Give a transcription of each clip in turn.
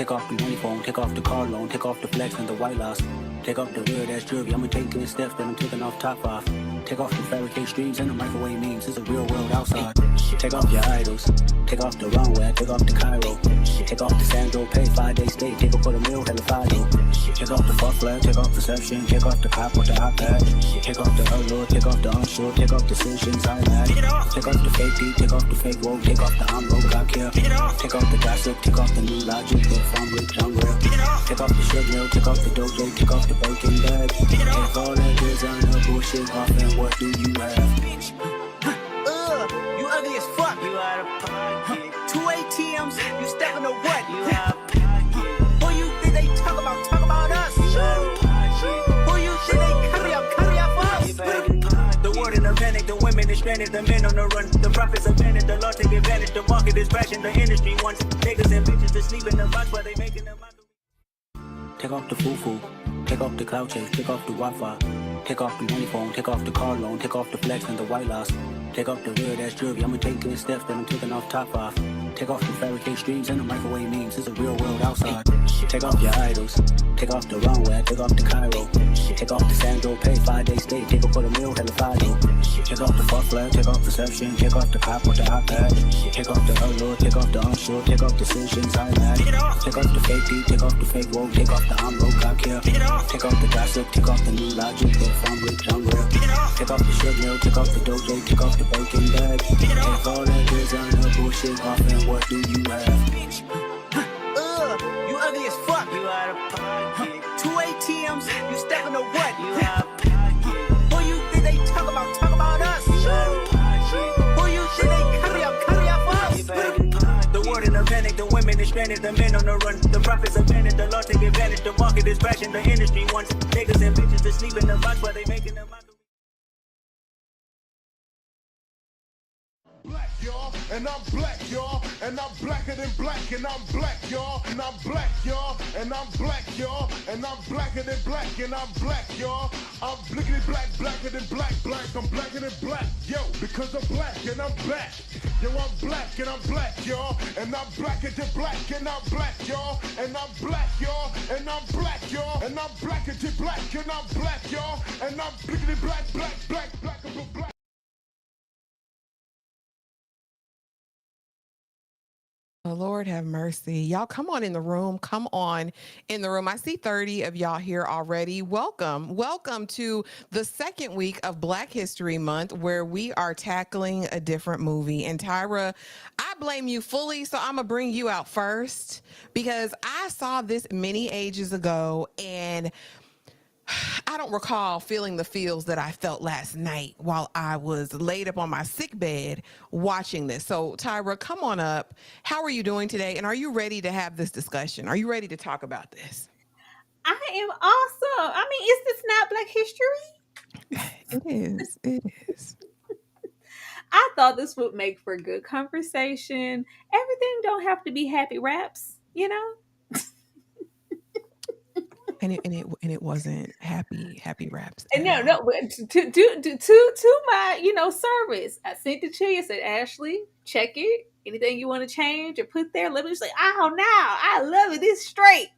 Take off the money phone, take off the car loan, take off the flex and the white loss. Take off the real that's jewelry, I'ma take good steps, then I'm taking off top off. Take off the fabricate streams and the microwave memes, it's a real world outside. Take off your idols, take off the runway, take off the Cairo. Take off the Sandro, pay 5-day stay, take up for the meal, hella Fido. Take off the fuck flag, take off perception, take off the cop with the iPad. Take off the allure, take off the unsure, take off decisions I mad. Take off the fake deep, take off the fake road, take off the I'm broke, I care. Take off the gossip, take off the new logic, if I'm rich, I'm real. Take off the shit mill, take off the dojo, take off the Birkin bag. Take all that designer bullshit off and what do you have? You ugly as fuck. You out of pocket. 2 ATMs, you stepping to what? You out of pocket. Who you think they talk about us? You out of pocket. Who you think they carry up for us? The world in a panic, the women is stranded, the men on the run. The profits are vanished, the law take advantage, the market is crashing, the industry wants niggas and bitches to sleep in the box while they making them out. Take off the foo-foo, take off the cloud chase, take off the Wi-Fi. Take off the money phone, take off the car loan, take off the flex and the white loss. Take off the real that's jewelry, I'ma take good steps, then I'm taking off top off. Take off the fabricate streams and the microwave memes, it's a real world outside. Take off your idols, take off the runway, take off the Cairo. Take off the Sandro, pay 5-day stay, take up for the meal, hella Fido. Take off the fuck flag, take off perception, take off the cop with the iPad. Take off the allure, take off the unsure, take off decisions I mad. Take off the fake deep, take off the fake road, take off the I'm broke, I care. Take off the gossip, take off the new logic, if I'm rich, I'm real. Take off the shit mill, take off the dojo, take off the Birkin bag. Take all that designer bullshit off and what do you have? You ugly as fuck. You out of pocket. 2 ATMs, you stepping to what? You out of pocket. Who you think they talk about us? You out of pocket. Who you think they carry up for us? The world in a panic, the women is stranded, the men on the run. The profits are vanished, the law take advantage, the market is crashing, the industry wants niggas and bitches to sleep in the box while they making them out. Black, y'all, and I'm black, y'all, and I'm blacker than black, and I'm black, y'all, and I'm black, y'all, and I'm black, y'all, and I'm blacker than black, and I'm black, y'all. I'm blickety black, blacker than black, I'm blacker than black, yo, because I'm black and I'm back. Yo, I'm black and I'm black, y'all, and I'm blacker than black, and I'm black, y'all, and I'm black, y'all, and I'm black, y'all, and I'm blacker than black, and I'm black, y'all, and I'm blickety black, blacker than black. Oh, Lord have mercy. Y'all come on in the room. Come on in the room. I see 30 of y'all here already. Welcome. Welcome to the second week of Black History Month, where we are tackling a different movie. And Tyra, I blame you fully, so I'm going to bring you out first because I saw this many ages ago and I don't recall feeling the feels that I felt last night while I was laid up on my sick bed watching this. So Tyra, come on up. How are you doing today? And are you ready to have this discussion? Are you ready to talk about this? I am awesome. I mean, is this not Black history? It is. It is. I thought this would make for good conversation. Everything don't have to be happy raps, you know? And it wasn't happy raps. No. To my, service, I sent it to you. I said, Ashley, check it. Anything you want to change or put there, let me just say, oh, no, I love it. It's straight.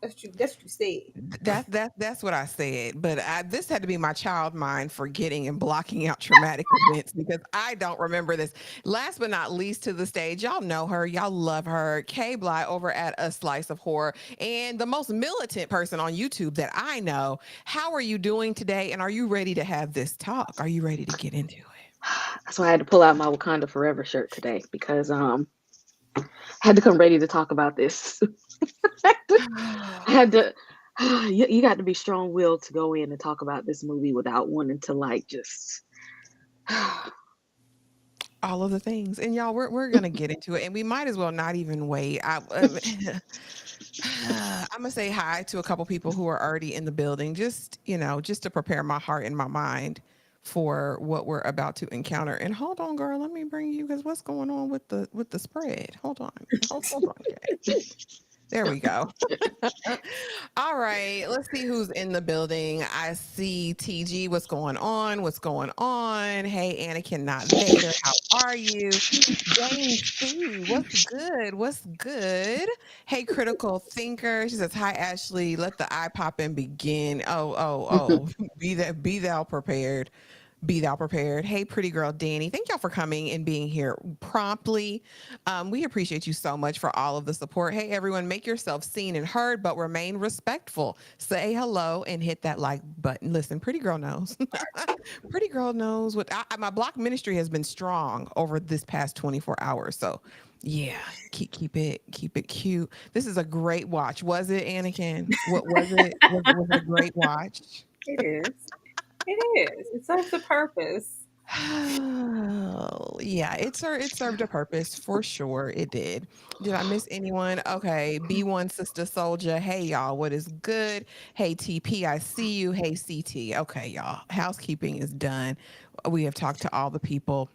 That's true. That's what you said. That's what I said. But this had to be my child mind forgetting and blocking out traumatic events because I don't remember this. Last but not least to the stage, y'all know her. Y'all love her. Kay Bly over at A Slice of Horror and the most militant person on YouTube that I know. How are you doing today? And are you ready to have this talk? Are you ready to get into it? That's why I had to pull out my Wakanda Forever shirt today because I had to come ready to talk about this. I had to. You got to be strong-willed to go in and talk about this movie without wanting to just all of the things. And y'all, we're gonna get into it, and we might as well not even wait. I'm gonna say hi to a couple people who are already in the building, just to prepare my heart and my mind for what we're about to encounter. And hold on, girl, let me bring you because what's going on with the spread? Hold on, okay. There we go. All right, let's see who's in the building. I see TG. What's going on? What's going on? Hey, Anakin, not Vader. How are you? Dane C. What's good? What's good? Hey, critical thinker. She says, "Hi, Ashley. Let the eye popping begin." Oh. Be thou prepared. Be thou prepared. Hey, pretty girl Danny. Thank y'all for coming and being here promptly. We appreciate you so much for all of the support. Hey, everyone, make yourself seen and heard, but remain respectful. Say hello and hit that like button. Listen, pretty girl knows. Pretty girl knows what my block ministry has been strong over this past 24 hours. So yeah, keep it cute. This is a great watch. Was it, Anakin? What was it? Was it a great watch? It is. It is. It serves a purpose. Yeah, it served a purpose for sure. It did. Did I miss anyone? Okay, B1 Sister Soldier. Hey y'all, what is good? Hey TP, I see you. Hey CT. Okay, y'all. Housekeeping is done. We have talked to all the people.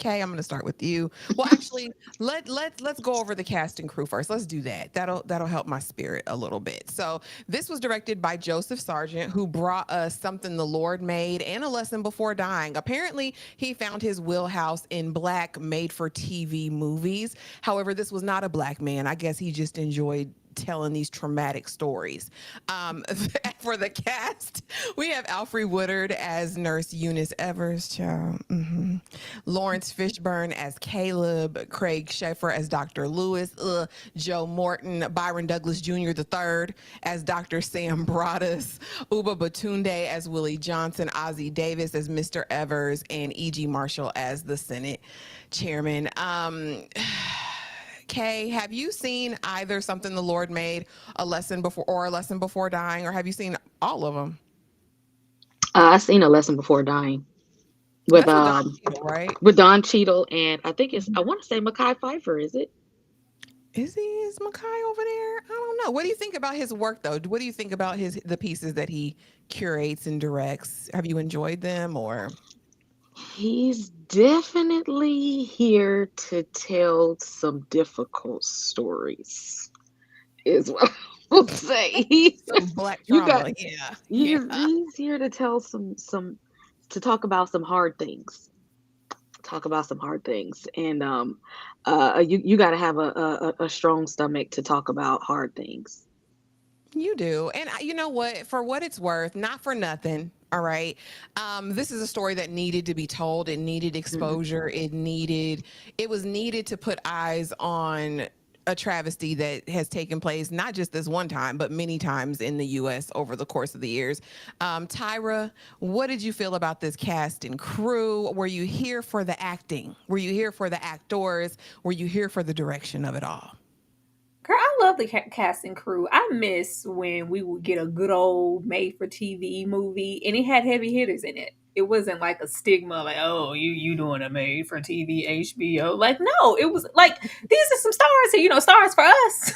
Okay, I'm going to start with you. Well, actually, let's go over the cast and crew first. Let's do that. That'll help my spirit a little bit. So this was directed by Joseph Sargent, who brought us Something the Lord Made and A Lesson Before Dying. Apparently, he found his wheelhouse in Black made-for-TV movies. However, this was not a Black man. I guess he just enjoyed telling these traumatic stories. For the cast, we have Alfre Woodard as Nurse Eunice Evers, child. Laurence Fishburne as Caleb, Craig Schaefer as Dr. Lewis, Joe Morton, Byron Douglas Jr. III as Dr. Sam Broadus, Uba Batunde as Willie Johnson, Ozzie Davis as Mr. Evers, and E.G. Marshall as the Senate Chairman. Kay, have you seen either Something the Lord Made, A Lesson Before Dying, or have you seen all of them? I seen A Lesson Before Dying with Don Cheadle, right? With Don Cheadle, and I think I want to say Mekhi Phifer. Is it? Is Mekhi over there? I don't know. What do you think about his work, though? What do you think about the pieces that he curates and directs? Have you enjoyed them, or? He's definitely here to tell some difficult stories, is what I will say. Some Black trauma, He's here to tell to talk about some hard things. And you got to have a strong stomach to talk about hard things. You do. And you know what? For what it's worth, not for nothing. All right. This is a story that needed to be told. It needed exposure. It was needed to put eyes on a travesty that has taken place, not just this one time, but many times in the U.S. over the course of the years. Tyra, what did you feel about this cast and crew? Were you here for the acting? Were you here for the actors? Were you here for the direction of it all? Girl, I love the cast and crew. I miss when we would get a good old made-for-TV movie and it had heavy hitters in it. It wasn't like a stigma, like, oh, you doing a made-for-TV HBO. Like, no, it was like, these are some stars here, stars for us.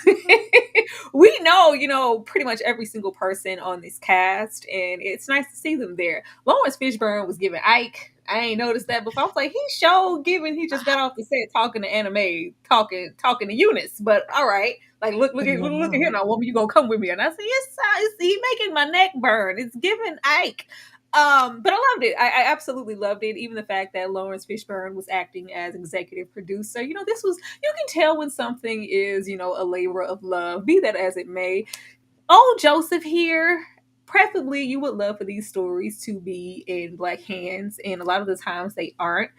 We know, pretty much every single person on this cast, and it's nice to see them there. Laurence Fishburne was giving Ike. I ain't noticed that before. I was like, he showed given he just got off the set talking to Anime, talking to Eunice. But all right, like look at here now, woman, you gonna come with me? And I said, yes, he making my neck burn. It's giving Ike. But I loved it. I absolutely loved it. Even the fact that Laurence Fishburne was acting as executive producer. This was, you can tell when something is, a labor of love, be that as it may. Oh, Joseph here. Preferably, you would love for these stories to be in Black hands, and a lot of the times they aren't.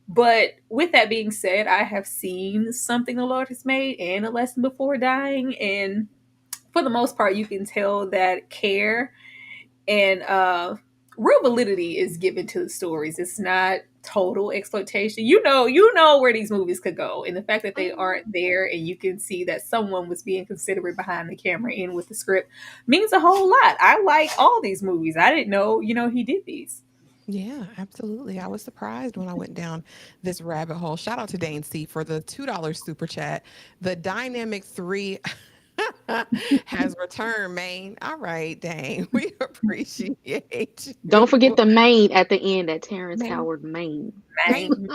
But with that being said, I have seen Something the Lord Has Made and A Lesson Before Dying, and for the most part, you can tell that care and real validity is given to the stories. It's not total exploitation. You know where these movies could go, and the fact that they aren't there and you can see that someone was being considerate behind the camera and with the script means a whole lot. I like all these movies. I didn't know he did these. Yeah, absolutely. I was surprised when I went down this rabbit hole. Shout out to Dane C for the $2 super chat. The Dynamic 3 has returned, man. All right, Dane. We appreciate you. Don't forget the Maine at the end, at Terrence Howard, Maine. Maine.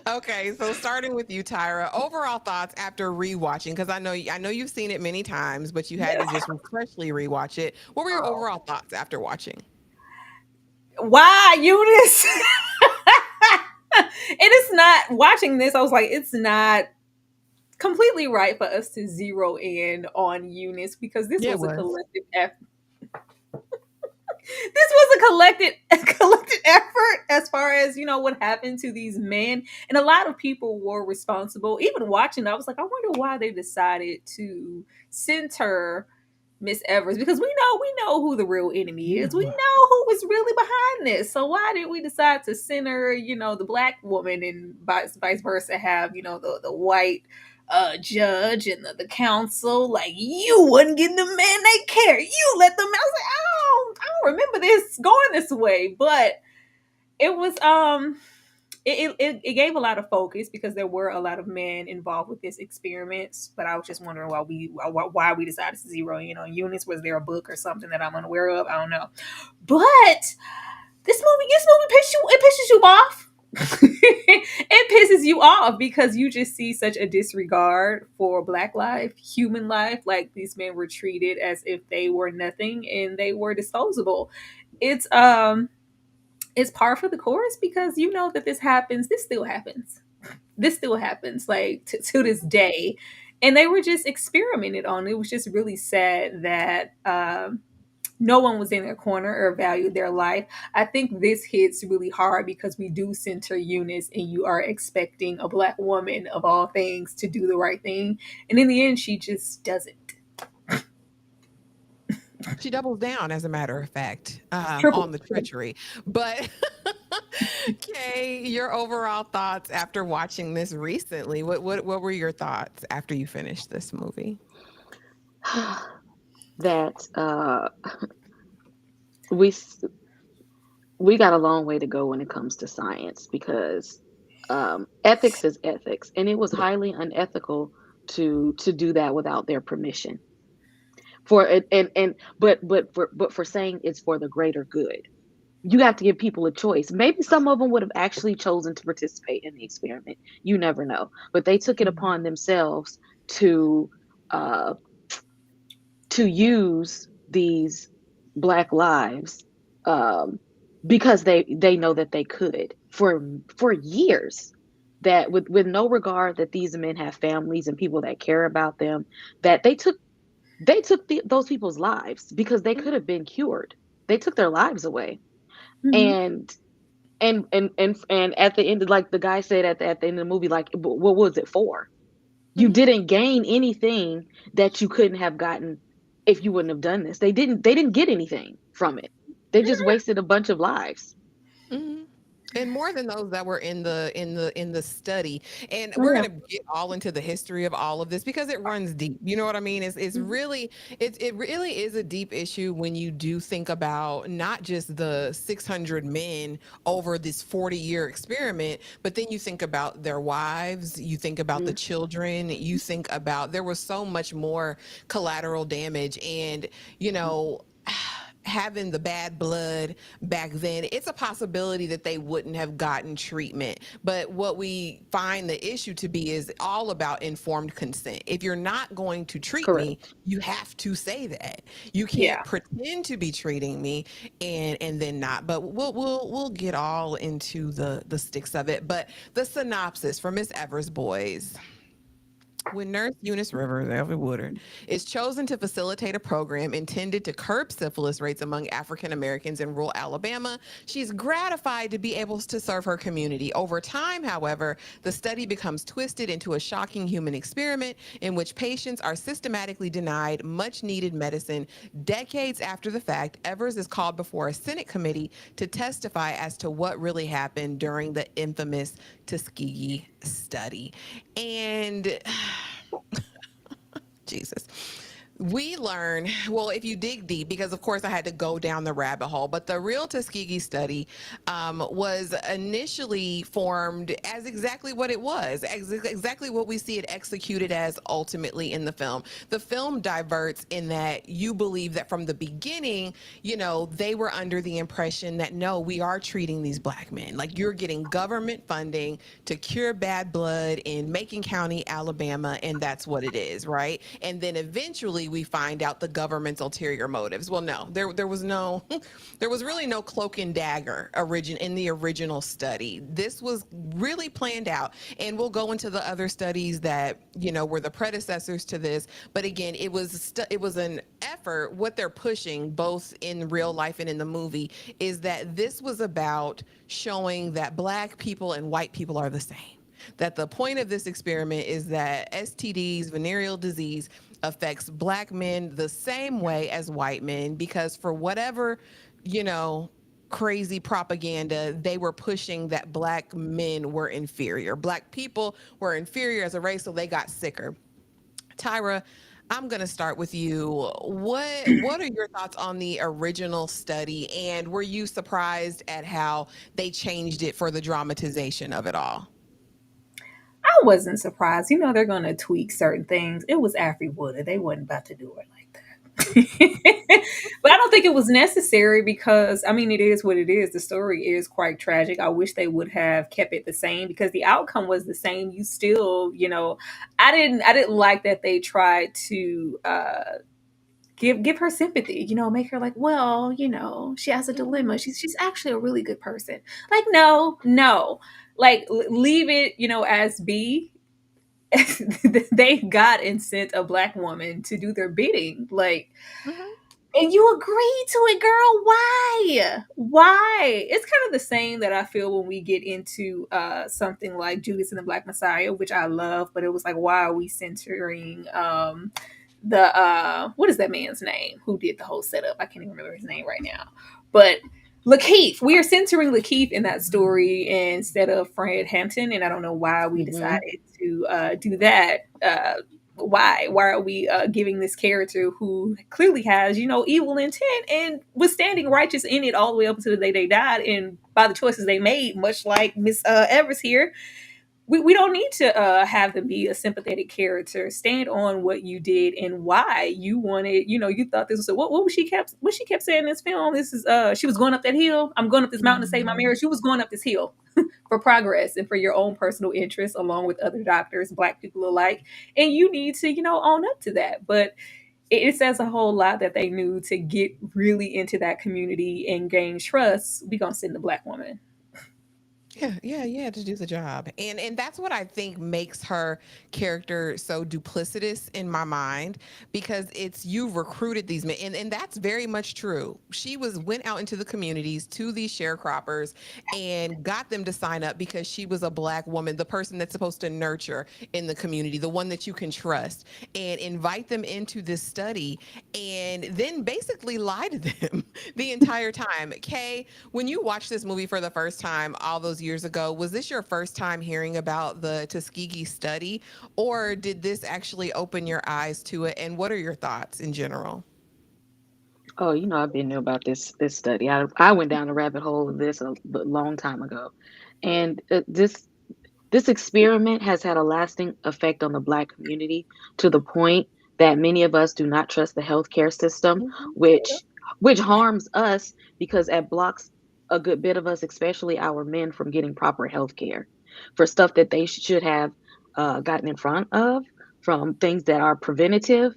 Okay, so starting with you, Tyra. Overall thoughts after rewatching, because I know you've seen it many times, but you had to just freshly rewatch it. What were your Oh. overall thoughts after watching? Why, Eunice? It is not watching this. I was like, it's not completely right for us to zero in on Eunice because this Yeah, it was a was. collective effort. This was a collected effort as far as what happened to these men, and a lot of people were responsible. Even watching, I was like, I wonder why they decided to center Miss Evers, because we know who the real enemy is. We know who was really behind this. So why did we decide to center, the black woman, and vice versa have, the white judge and the council? Like, you wasn't getting the man they care. You let them. I was like, I don't remember this going this way, but it was it gave a lot of focus because there were a lot of men involved with this experiment. But I was just wondering why we decided to zero in on Eunice. Was there a book or something that I'm unaware of? I don't know. But this movie pisses you off. It pisses you off because you just see such a disregard for black life, human life. Like, these men were treated as if they were nothing and they were disposable. It's it's par for the course because you know that this happens. This still happens. This still happens, like, to this day. And they were just experimented on. It was just really sad that no one was in their corner or valued their life. I think this hits really hard because we do center Eunice, and you are expecting a black woman of all things to do the right thing. And in the end, she just doesn't. She doubles down, as a matter of fact, Triple. on the treachery. But Kay, your overall thoughts after watching this recently? What were your thoughts after you finished this movie? That we we got a long way to go when it comes to science because ethics is ethics, and it was highly unethical to do that without their permission. For it, but for saying it's for the greater good, you have to give people a choice. Maybe some of them would have actually chosen to participate in the experiment. You never know, but they took it upon themselves to uh, to use these black lives because they know that they could for years, that with no regard that these men have families and people that care about them, that they took those people's lives because they could have been cured. They took their lives away. Mm-hmm. And and and and, and at the end, like the guy said at the end of the movie, like, what was it for? You Mhm. didn't gain anything that you couldn't have gotten if you wouldn't have done this. They didn't get anything from it. They just wasted a bunch of lives. Mhm. And more than those that were in the study. And Oh, we're yeah. gonna get all into the history of all of this because it runs deep. You know what I mean? It's Mhm. really it really is a deep issue when you do think about not just the 600 men over this 40-year experiment, but then you think about their wives, you think about the Mm, children, you think about there was so much more collateral damage. And you know, having the bad blood back then, it's a possibility that they wouldn't have gotten treatment. But what we find the issue to be is all about informed consent. If you're not going to treat me, correct. you have to say that. You Yeah. can't pretend to be treating me and then not. But we'll get all into the sticks of it. But the synopsis for Miss Evers Boys. When Nurse Eunice Rivers, Alfre Woodard, is chosen to facilitate a program intended to curb syphilis rates among African Americans in rural Alabama, she's gratified to be able to serve her community. Over time, however, the study becomes twisted into a shocking human experiment in which patients are systematically denied much needed medicine. Decades after the fact, Evers is called before a Senate committee to testify as to what really happened during the infamous Tuskegee study. And Jesus. We learn, well, if you dig deep, because of course I had to go down the rabbit hole, but the real Tuskegee study was initially formed as exactly what it was, exactly what we see it executed as ultimately in the film. The film diverts in that you believe that from the beginning, you know, they were under the impression that no, we are treating these black men like you're getting government funding to cure bad blood in Macon County, Alabama, and that's what it is, right? And then eventually we find out the government's ulterior motives. Well, no, there was no, there was really no cloak and dagger in the original study. This was really planned out, and we'll go into the other studies that, you know, were the predecessors to this. But again, it was an effort. What they're pushing, both in real life and in the movie, is that this was about showing that black people and white people are the same. That the point of this experiment is that STDs, venereal disease, affects black men the same way as white men, because for whatever, you know, crazy propaganda, they were pushing that black men were inferior. Black people were inferior as a race, so they got sicker. Tyra, I'm going to start with you. What are your thoughts on the original study, and were you surprised at how they changed it for the dramatization of it all? I wasn't surprised. You know, they're going to tweak certain things. It was Alfre Woodard. They wasn't about to do it like that. But I don't think it was necessary because, I mean, it is what it is. The story is quite tragic. I wish they would have kept it the same because the outcome was the same. You still, you know, I didn't like that they tried to give her sympathy, you know, make her like, well, you know, she has a dilemma. She's actually a really good person. Like, no, like leave it, you know, as be. They got and sent a black woman to do their bidding, like, and you agreed to it, girl. Why? It's kind of the same that I feel when we get into something like Judas and the Black Messiah, which I love, but it was like, why are we centering the what is that man's name who did the whole setup? I can't even remember his name right now. But Lakeith, we are centering Lakeith in that story instead of Fred Hampton, and I don't know why we decided to do that. Why are we giving this character who clearly has, you know, evil intent and was standing righteous in it all the way up until the day they died, and by the choices they made, much like Miss Evers here, we don't need to have them be a sympathetic character. Stand on what you did and why you wanted. You know, you thought this was what was she kept saying in this film. This is she was going up that hill. I'm going up this mountain to save my marriage. She was going up this hill for progress and for your own personal interests, along with other doctors, black people alike. And you need to, you know, own up to that. But it says a whole lot that they knew to get really into that community and gain trust. We gonna send the black woman. Yeah, to do the job. And that's what I think makes her character so duplicitous in my mind, because it's you recruited these men, and that's very much true. She went out into the communities to these sharecroppers and got them to sign up because she was a black woman, the person that's supposed to nurture in the community, the one that you can trust, and invite them into this study, and then basically lie to them the entire time. Kay, when you watched this movie for the first time all those years ago, was this your first time hearing about the Tuskegee study, or did this actually open your eyes to it? And what are your thoughts in general? Oh, you know, I've been knew about this study. I went down the rabbit hole of this a long time ago, and this experiment has had a lasting effect on the black community to the point that many of us do not trust the healthcare system, which harms us because it blocks a good bit of us, especially our men, from getting proper health care for stuff that they should have gotten in front of, from things that are preventative.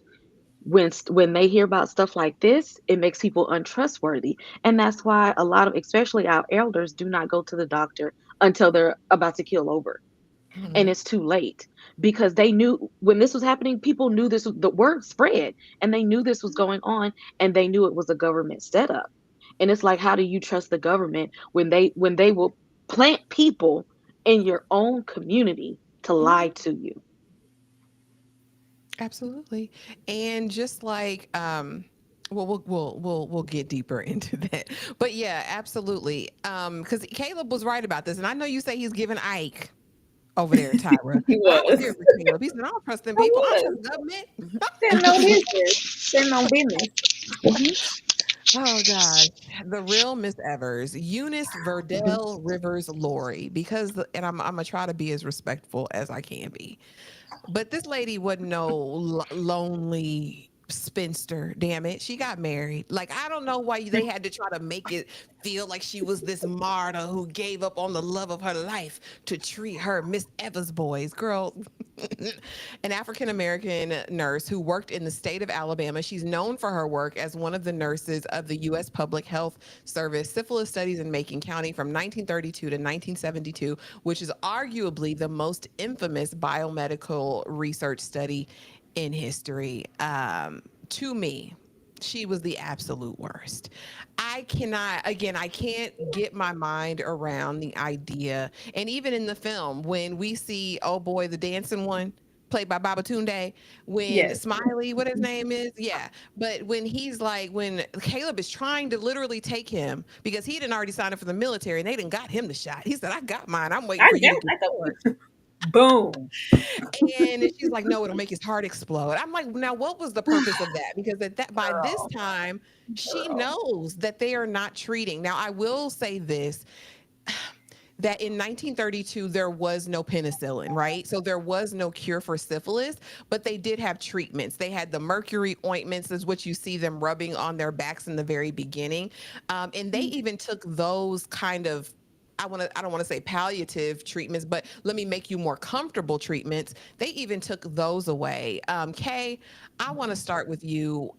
When they hear about stuff like this, it makes people untrustworthy. And that's why a lot of, especially our elders, do not go to the doctor until they're about to keel over. And it's too late, because they knew when this was happening, people knew this was, the word spread, and they knew this was going on, and they knew it was a government setup. And it's like, how do you trust the government when they will plant people in your own community to lie to you? Absolutely. And just like well, we'll get deeper into that. But yeah, absolutely. Because Caleb was right about this, and I know you say he's given Ike over there, Tyra. He I was was. here for Caleb. He said, I don't trust them I people. I was. trust the government. Stand on business. Stand on business. Oh gosh, the real Miss Evers, Eunice Verdell Rivers Laurie, and I'm gonna try to be as respectful as I can be, but this lady wasn't no lonely spinster. Damn it, she got married. Like I don't know why they had to try to make it feel like she was this martyr who gave up on the love of her life to treat her Miss Evers boys. Girl, an African American nurse who worked in the state of Alabama. She's known for her work as one of the nurses of the U.S. Public Health Service syphilis studies in Macon County from 1932 to 1972, which is arguably the most infamous biomedical research study in history. To me, she was the absolute worst. I can't get my mind around the idea. And even in the film, when we see, oh boy, the dancing one, played by Babatunde, when Yes. Smiley, what his name is, yeah. But when he's like, when Caleb is trying to literally take him because he didn't already sign up for the military and they didn't got him the shot. He said, I got mine. I'm waiting I for you know. to get yours. Boom. And she's like, no, it'll make his heart explode. I'm like, now what was the purpose of that? Because by this time, she knows that they are not treating. Now, I will say this. That in 1932, there was no penicillin, right? So there was no cure for syphilis, but they did have treatments. They had the mercury ointments, is what you see them rubbing on their backs in the very beginning. And they even took those kind of, I don't want to say palliative treatments, but let me make you more comfortable treatments. They even took those away. Kay, I want to start with you.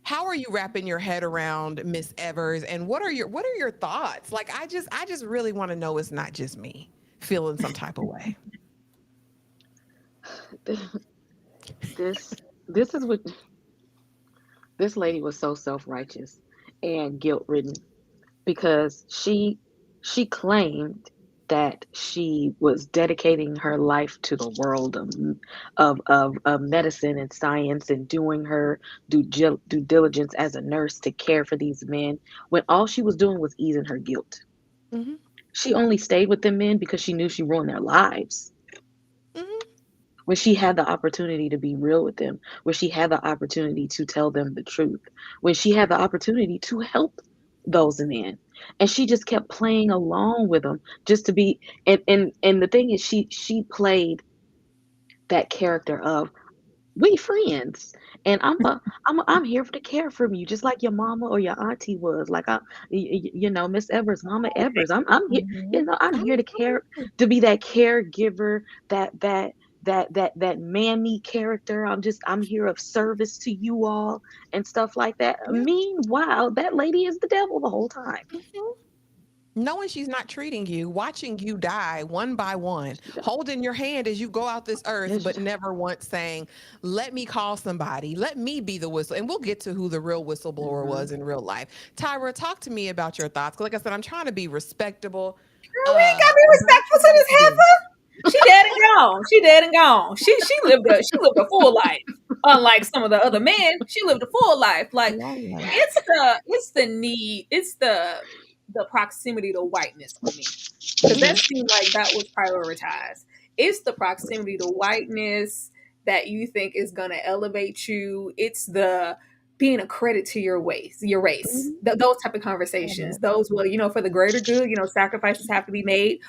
How are you wrapping your head around Miss Evers, and what are your thoughts? Like, I just really want to know it's not just me feeling some type of way. This is what this lady was so self-righteous and guilt-ridden because she claimed that she was dedicating her life to the world of medicine and science and doing her due diligence as a nurse to care for these men when all she was doing was easing her guilt. Mm-hmm. She only stayed with them men because she knew she ruined their lives. Mm-hmm. When she had the opportunity to be real with them, when she had the opportunity to tell them the truth, when she had the opportunity to help those men. And she just kept playing along with them just to be and the thing is she played that character of we friends and I'm here to care for you just like your mama or your auntie was like you know Miss Evers, Mama Evers. I'm here, you know, I'm here to care, to be that caregiver, that mammy character. I'm here of service to you all and stuff like that. Yeah. Meanwhile, that lady is the devil the whole time. Mm-hmm. Knowing she's not treating you, watching you die one by one, holding your hand as you go out this earth, but never once saying, let me call somebody, let me be the whistle. And we'll get to who the real whistleblower was in real life. Tyra, talk to me about your thoughts. Like I said, I'm trying to be respectable. Girl, we ain't gotta be respectful to this heifer. She dead and gone. She dead and gone. She lived a full life. Unlike some of the other men, she lived a full life. Like it's the proximity to whiteness for me. Because that seemed like that was prioritized. It's the proximity to whiteness that you think is gonna elevate you. It's the being a credit to your race. Those type of conversations. Those will, you know, for the greater good, you know, sacrifices have to be made.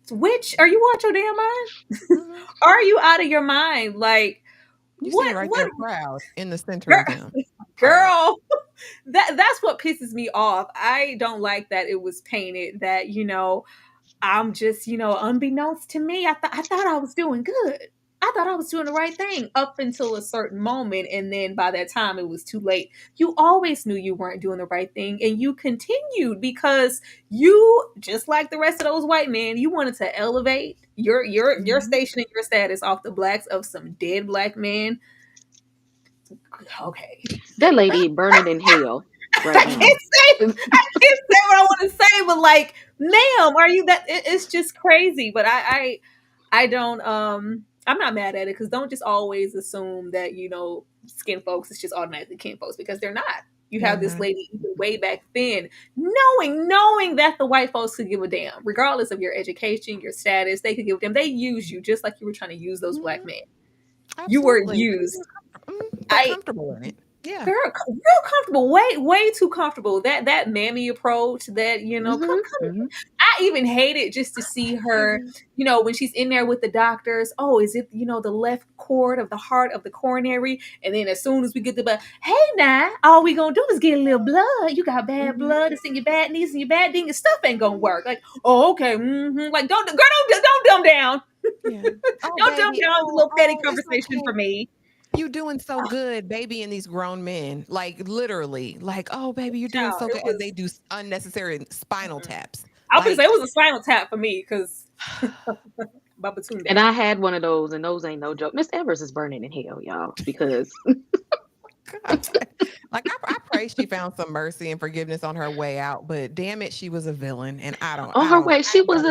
Which are you out your damn mind? Are you out of your mind? Like you sit right there proud in the center of them. Girl, that's what pisses me off. I don't like that it was painted that, you know, I'm just, you know, unbeknownst to me, I thought I was doing good. I thought I was doing the right thing up until a certain moment. And then by that time, it was too late. You always knew you weren't doing the right thing. And you continued because you, just like the rest of those white men, you wanted to elevate your station and your status off the blacks of some dead black men. Okay. That lady burning in hell right I can't say what I want to say, but like, ma'am, are you that? It's just crazy. But I don't. I'm not mad at it because don't just always assume that, you know, skin folks is just automatically kin folks because they're not. You have this lady even way back then, knowing that the white folks could give a damn, regardless of your education, your status, they could give a damn. They use you just like you were trying to use those black men. You were Absolutely. used. But comfortable in it. Yeah. Girl, real comfortable, way too comfortable. That mammy approach, that come. I even hate it just to see her, when she's in there with the doctors. Oh, is it the left cord of the heart of the coronary? And then as soon as we get the blood, hey now, all we gonna do is get a little blood. You got bad blood. It's in your bad knees and your bad ding. Your stuff ain't gonna work. Like, oh, okay, like don't dumb down. Yeah. Oh, Don't dumb down the little petty conversation okay. for me. You doing so good, baby, and these grown men, like literally, like, oh, baby, you're doing so good. And they do unnecessary spinal taps. I was gonna say it was a spinal tap for me because and I had one of those, and those ain't no joke. Miss Evers is burning in hell, y'all, because like I pray she found some mercy and forgiveness on her way out, but damn it, she was a villain, and I don't. On her way, she was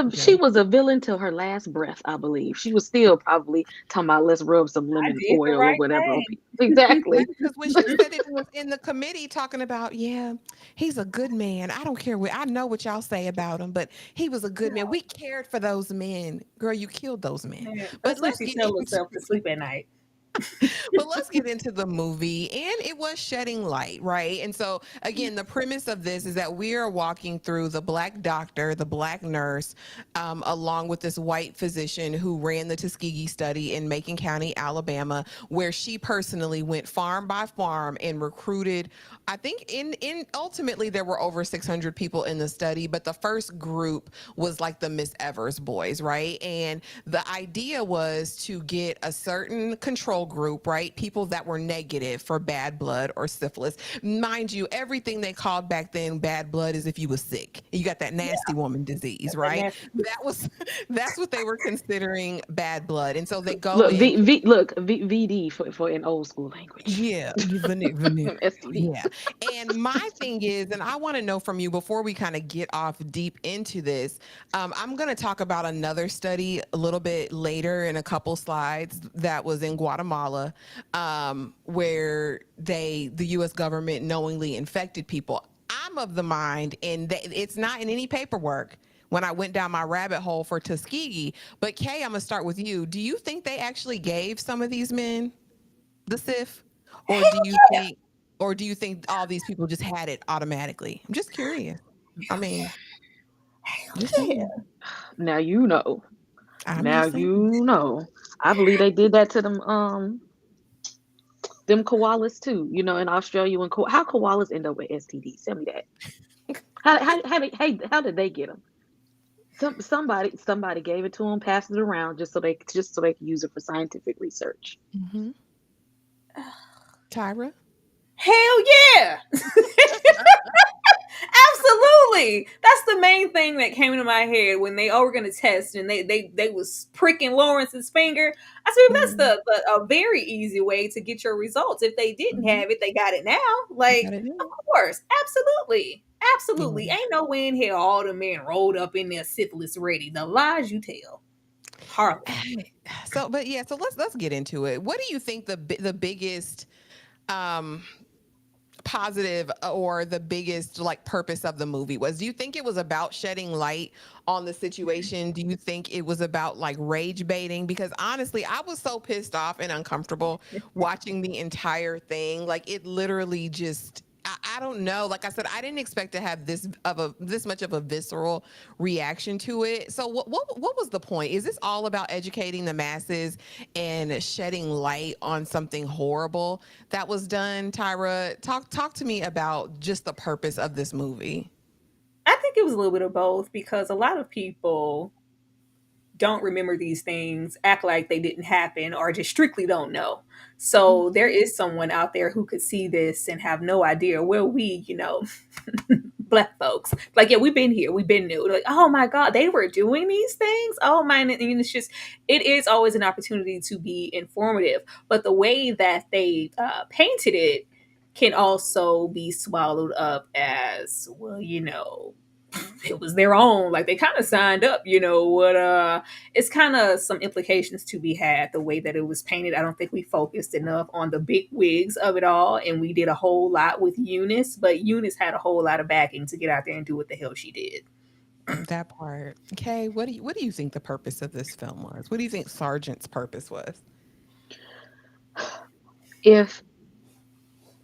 a villain till her last breath, I believe. She was still probably talking about let's rub some lemon oil or whatever. Exactly. Because when she said it was in the committee talking about, yeah, he's a good man. I don't care what I know what y'all say about him, but he was a good man. We cared for those men. Girl, you killed those men. Yeah, but let's tell herself to sleep at night. But let's get into the movie. And it was shedding light, right? And so again, the premise of this is that we are walking through the black doctor, the black nurse, along with this white physician who ran the Tuskegee study in Macon County, Alabama, where she personally went farm by farm and recruited. I think in ultimately there were over 600 people in the study, but the first group was like the Miss Evers boys, right? And the idea was to get a certain control group, right? People that were negative for bad blood or syphilis. Mind you, everything they called back then bad blood is if you was sick. You got that nasty woman disease, right? That's what they were considering bad blood. And so they go VD for an old school language. Yeah. Yeah. And my thing is, and I want to know from you before we kind of get off deep into this, I'm going to talk about another study a little bit later in a couple slides that was in Guatemala, where the U.S. government knowingly infected people. I'm of the mind, and it's not in any paperwork when I went down my rabbit hole for Tuskegee. But Kay, I'm going to start with you. Do you think they actually gave some of these men the SIF? Or do you think all these people just had it automatically? I'm just curious. I mean, now you know. You know. I believe they did that to them koalas too. In Australia, how koalas end up with STDs? Tell me that. How did they get them? Somebody gave it to them, passed it around just so they could use it for scientific research. Mm-hmm. Tyra? Hell yeah. Absolutely. That's the main thing that came into my head when were going to test and they was pricking Lawrence's finger. I said, that's a very easy way to get your results. If they didn't have it, they got it now. Like, of course. Absolutely. Ain't no way in hell all the men rolled up in there syphilis ready. The lies you tell. Harley. So let's get into it. What do you think the biggest positive or the biggest purpose of the movie was? Do you think it was about shedding light on the situation? Do you think it was about rage baiting? Because honestly, I was so pissed off and uncomfortable watching the entire thing. It literally just, I don't know. Like I said, I didn't expect to have this much of a visceral reaction to it. So what was the point? Is this all about educating the masses and shedding light on something horrible that was done? Tyra, talk to me about just the purpose of this movie. I think it was a little bit of both, because a lot of people don't remember these things, act like they didn't happen, or just strictly don't know. So there is someone out there who could see this and have no idea where we, black folks, we've been here, we've been new. Like, oh my God, they were doing these things. Oh my, and it is always an opportunity to be informative, but the way that they painted it can also be swallowed up as, well, it was their own. Like they kind of signed up, what it's kind of some implications to be had the way that it was painted. I don't think we focused enough on the big wigs of it all, and we did a whole lot with Eunice, but Eunice had a whole lot of backing to get out there and do what the hell she did. That part. Okay, what do you think the purpose of this film was? What do you think Sargent's purpose was? If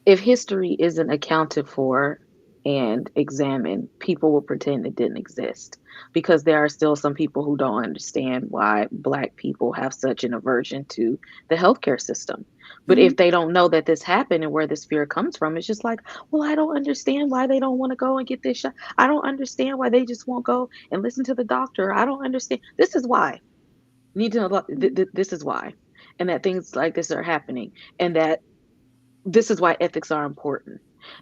history isn't accounted for and examined, people will pretend it didn't exist, because there are still some people who don't understand why Black people have such an aversion to the healthcare system. But if they don't know that this happened and where this fear comes from, it's just like, well, I don't understand why they don't want to go and get this shot. I don't understand why they just won't go and listen to the doctor. I don't understand. This is why. You need to know this is why. And that things like this are happening. And that this is why ethics are important,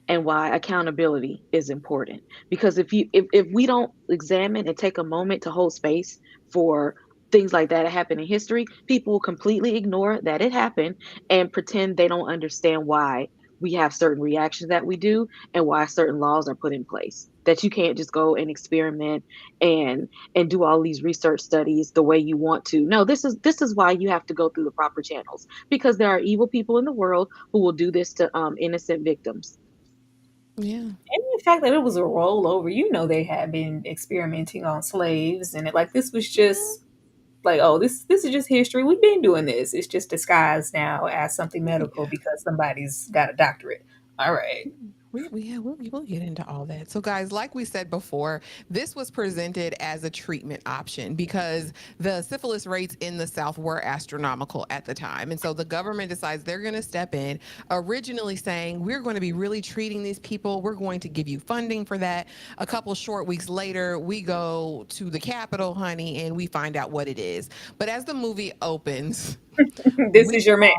and why accountability is important. Because if we don't examine and take a moment to hold space for things like that happen in history, people will completely ignore that it happened and pretend they don't understand why we have certain reactions that we do, and why certain laws are put in place. That you can't just go and experiment and do all these research studies the way you want to. No, this is why you have to go through the proper channels, because there are evil people in the world who will do this to innocent victims. Yeah. And the fact that it was a rollover, they had been experimenting on slaves, and this was just like, oh, this is just history. We've been doing this. It's just disguised now as something medical because somebody's got a doctorate. All right. We'll get into all that. So, guys, like we said before, this was presented as a treatment option because the syphilis rates in the South were astronomical at the time. And so the government decides they're going to step in, originally saying, we're going to be really treating these people. We're going to give you funding for that. A couple short weeks later, we go to the Capitol, honey, and we find out what it is. But as the movie opens, this is your man.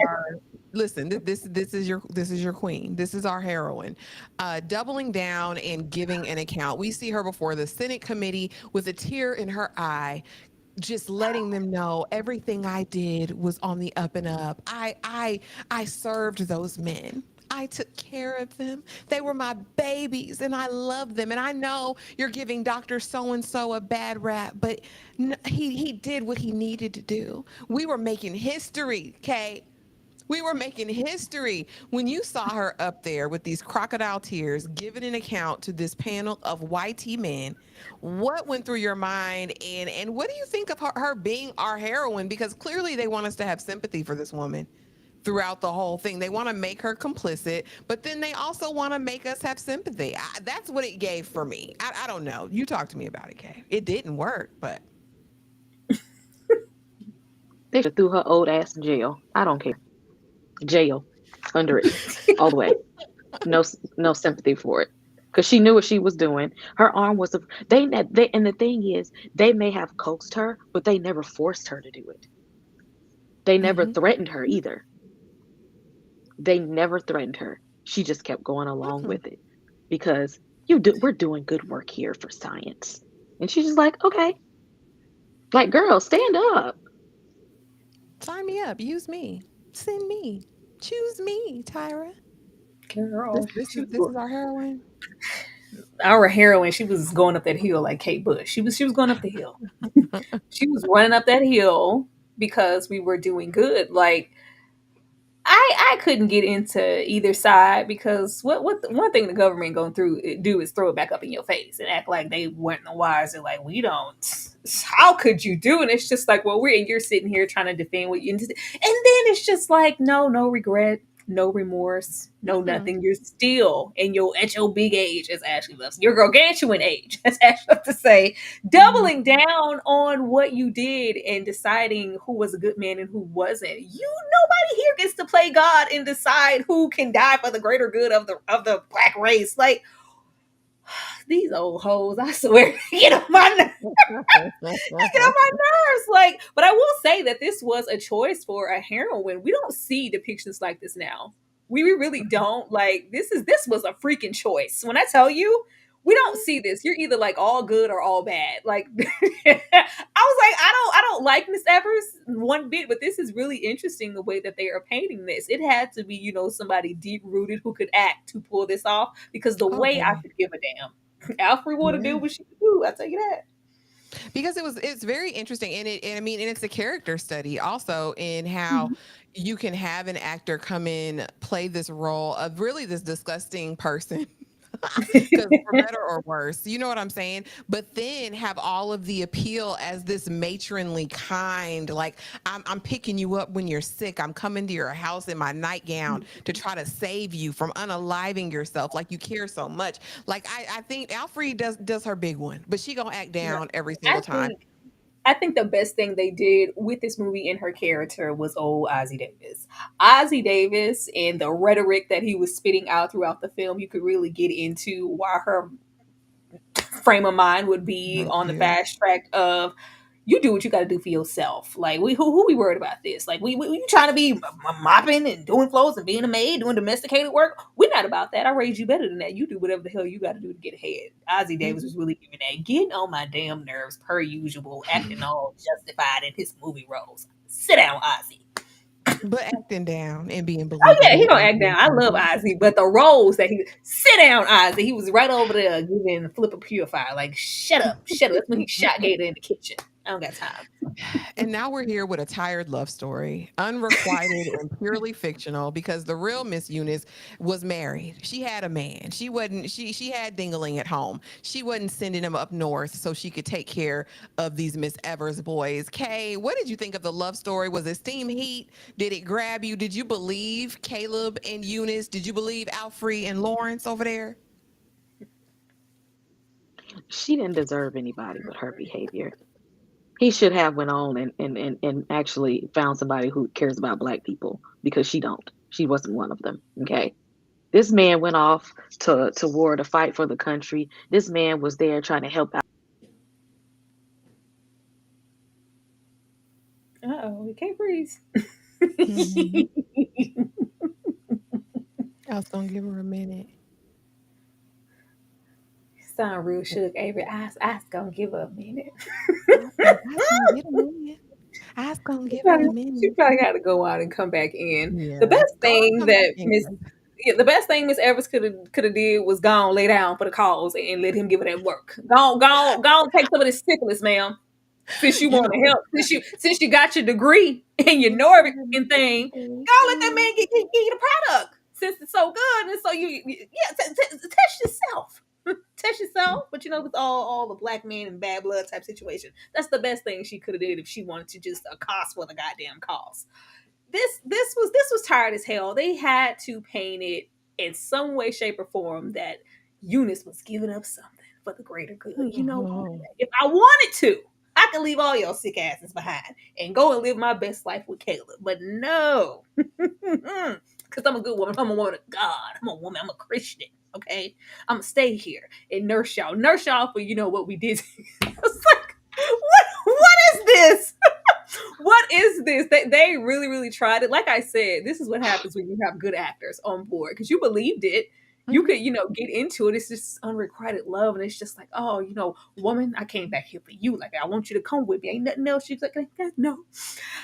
Listen, this is your queen. This is our heroine, doubling down and giving an account. We see her before the Senate committee with a tear in her eye, just letting them know everything I did was on the up and up. I served those men. I took care of them. They were my babies and I love them. And I know you're giving Dr. So-and-so a bad rap, but he did what he needed to do. We were making history, okay? We were making history when you saw her up there with these crocodile tears giving an account to this panel of YT men. What went through your mind, and what do you think of her being our heroine? Because clearly they want us to have sympathy for this woman throughout the whole thing. They want to make her complicit, but then they also want to make us have sympathy. That's what it gave for me. I don't know. You talk to me about it, Kay. It didn't work, but. They should threw her old ass in jail. I don't care. Jail, under it, all the way. No sympathy for it, because she knew what she was doing. Her arm was they and the thing is, they may have coaxed her, but they never forced her to do it. They never threatened her either. They never threatened her. She just kept going along with it, because we're doing good work here for science. And she's just like, okay, like, girl, stand up. Sign me up. Use me. Send me. Choose me, Tyra. Girl, this is our heroine. Our heroine, she was going up that hill like Kate Bush. She was going up the hill. She was running up that hill because we were doing good. Like, I couldn't get into either side, because what one thing the government going to do is throw it back up in your face and act like they weren't the wise. And like, we don't. How could you do? And it's just like, well, you're sitting here trying to defend what you and then it's just like, no regret, no remorse, no nothing. You're still at your big age, as Ashley loves. Your gargantuan age, as Ashley loves to say, doubling down on what you did and deciding who was a good man and who wasn't. Nobody here gets to play God and decide who can die for the greater good of the Black race. Like, these old hoes, I swear, get on my nerves. Like, but I will say that this was a choice for a heroine. We don't see depictions like this now. We really don't. Like, this was a freaking choice. When I tell you, we don't see this. You're either like all good or all bad. Like, I was like, I don't like Miss Evers one bit, but this is really interesting the way that they are painting this. It had to be, somebody deep rooted who could act to pull this off, because the way I could give a damn. Alfre would have Yeah. did what she could do. I tell you that. Because it's very interesting, and I mean, and it's a character study also in how Mhm. you can have an actor come in, play this role of really this disgusting person. Because for better or worse, you know what I'm saying? But then have all of the appeal as this matronly kind, like I'm picking you up when you're sick. I'm coming to your house in my nightgown to try to save you from unaliving yourself. Like you care so much. Like I think Alfre does her big one, but she gonna act No, down every I single time. think I think the best thing they did with this movie and her character was old Ozzie Davis. Ozzie Davis and the rhetoric that he was spitting out throughout the film, you could really get into why her frame of mind would be Thank on the you. fast track of you do what you got to do for yourself. Like who we worried about this? Like we you trying to be mopping and doing clothes and being a maid, doing domesticated work. We're not about that. I raised you better than that. You do whatever the hell you got to do to get ahead. Ozzie Davis was really giving that, getting on my damn nerves per usual, acting all justified in his movie roles. Sit down, Ozzie. But acting down and being Oh yeah, he believable gonna and act being down. I love funny. Ozzy, but the roles that he sit down, Ozzy. He was right over there giving Flip a Purifier. Like, shut up, shut up. That's when he shot Gator in the kitchen. I don't got time. And now we're here with a tired love story, unrequited and purely fictional, because the real Miss Eunice was married. She had a man. She wasn't. She had Dingaling at home. She wasn't sending him up north so she could take care of these Miss Evers boys. Kay, what did you think of the love story? Was it steam heat? Did it grab you? Did you believe Caleb and Eunice? Did you believe Alfre and Laurence over there? She didn't deserve anybody with her behavior. He should have went on and actually found somebody who cares about black people because she don't. She wasn't one of them. Okay. This man went off to war to fight for the country. This man was there trying to help out. Uh-oh, we can't breathe. Mhm. I was gonna give her a minute. Sound real shook, Avery. I was gonna give her a minute. I was gonna get a minute. I was gonna She give her a probably, she minute. probably got to go out and come back in. The Yeah. best Go on, thing come back that in. Miss yeah, the best thing Miss Evers could have did was go on lay down for the cause and let him give her that work. Go on, take some of this syphilis, ma'am. Since you You want to know, help, since you got your degree and you know everything, go let that man get you the product. Since it's so good, and so test yourself. Test yourself, but with all the black men and bad blood type situation, that's the best thing she could have did if she wanted to just accost for the goddamn cause. This was tired as hell. They had to paint it in some way, shape, or form that Eunice was giving up something for the greater good. You know what? oh, If I wanted to, I could leave all your sick asses behind and go and live my best life with Caleb. But no. Because I'm a good woman. I'm a woman of God. I'm a woman. I'm a Christian. Okay? I'm going to stay here and nurse y'all. Nurse y'all for, what we did. I was like, what is this? What is this? They really, really tried it. Like I said, this is what happens when you have good actors on board because you believed it. You mhm. could, get into it. It's just unrequited love. And it's just like, oh, woman, I came back here for you. Like, I want you to come with me. Ain't nothing else. She's like, no,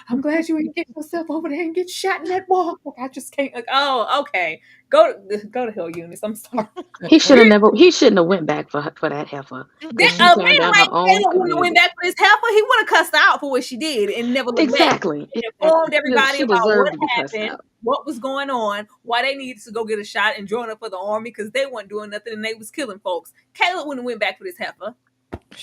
I'm glad you ain't get yourself over there and get shot in that wall. Like, I just can't. Like, oh, okay. Go to hell, Eunice. I'm sorry. We He shouldn't have went back for that heifer because that she Mm-mm. a turned man down her like own Caleb wouldn't have went community. back for his heifer. He would have cussed her out for what she did and never looked back. Exactly. And Exactly. informed everybody She about what deserved to be cussed happened, out. what was going on, why they needed to go get a shot and join up for the army because they weren't doing nothing and they was killing folks. Caleb wouldn't have went back for this heifer.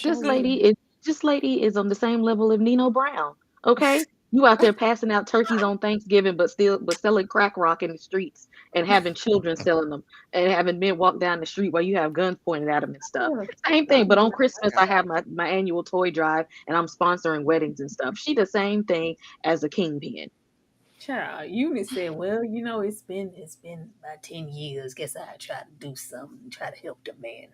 This Sure lady would. is this lady is on the same level of Nino Brown. Okay, you out there passing out turkeys on Thanksgiving, but selling crack rock in the streets and having children selling them and having men walk down the street while you have guns pointed at them and stuff. Same thing, but on Christmas I have my annual toy drive and I'm sponsoring weddings and stuff. She the same thing as a kingpin. Child, Eunice said, "Well, it's been about 10 years. Guess I try to do something, try to help the man."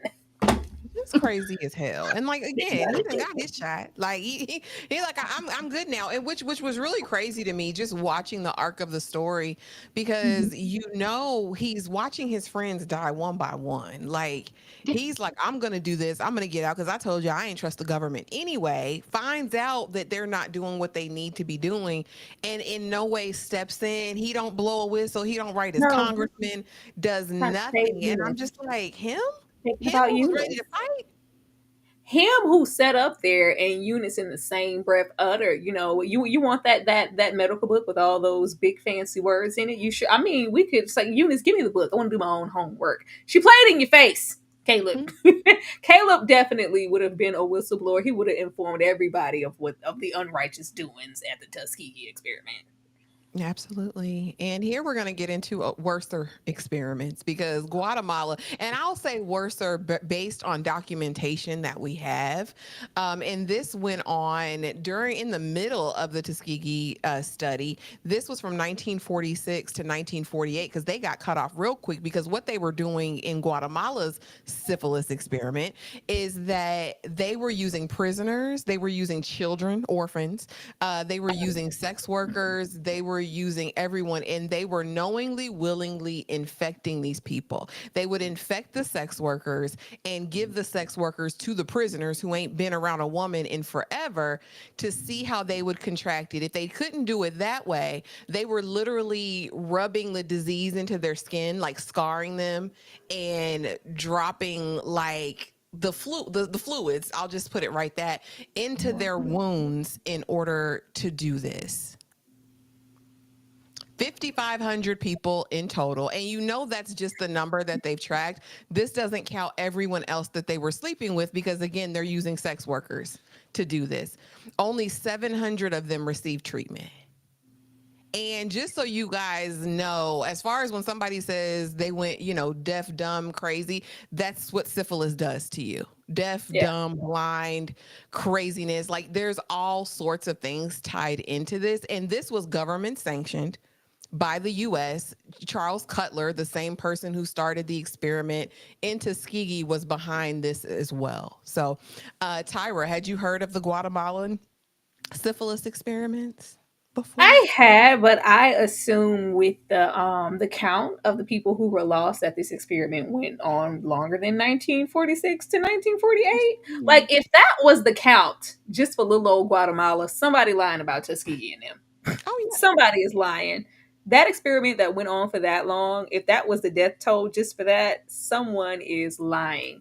It's crazy as hell. And like It's again, not he a done good got his shot. Like he like I'm good now. And which was really crazy to me just watching the arc of the story one. because he's watching his friends die one by one. Like he's like, I'm gonna do this, I'm gonna get out because I told you I ain't trust the government anyway. Finds out that they're not doing what they need to be doing and in no way steps in. He don't blow a whistle, he don't write his No, congressman, does trying to save nothing. And I'm Eunice. just like, him? Thinking Him about who was ready Eunice. to fight. Him who sat up there and Eunice in the same breath uttered, you want that medical book with all those big fancy words in it. You should. I mean, we could say, Eunice, give me the book. I want to do my own homework. She played it in your face, Caleb. Caleb definitely would have been a whistleblower. He would have informed everybody of the unrighteous doings at the Tuskegee experiment. Absolutely. And here we're going to get into worser experiments because Guatemala, and I'll say worser based on documentation that we have. And this went on in the middle of the Tuskegee study. This was from 1946 to 1948 because they got cut off real quick because what they were doing in Guatemala's syphilis experiment is that they were using prisoners, they were using children, orphans, they were using sex workers, they were using everyone, and they were knowingly, willingly infecting these people. They would infect the sex workers and give the sex workers to the prisoners who ain't been around a woman in forever to see how they would contract it. If they couldn't do it that way, they were literally rubbing the disease into their skin, like scarring them and dropping like the fluids, I'll just put it right that, into their wounds in order to do this. 5,500 people in total. And that's just the number that they've tracked. This doesn't count everyone else that they were sleeping with because, again, they're using sex workers to do this. Only 700 of them received treatment. And just so you guys know, as far as when somebody says they went, deaf, dumb, crazy, that's what syphilis does to you. Deaf, dumb, blind, craziness. Like there's all sorts of things tied into this. And this was government sanctioned by the U.S. Charles Cutler, the same person who started the experiment in Tuskegee, was behind this as well. So, Tyra, had you heard of the Guatemalan syphilis experiments before? I had, but I assume with the count of the people who were lost that this experiment went on longer than 1946 to 1948. Like if that was the count, just for little old Guatemala, somebody lying about Tuskegee and them. Oh yeah, somebody is lying. That experiment that went on for that long, if that was the death toll just for that, someone is lying.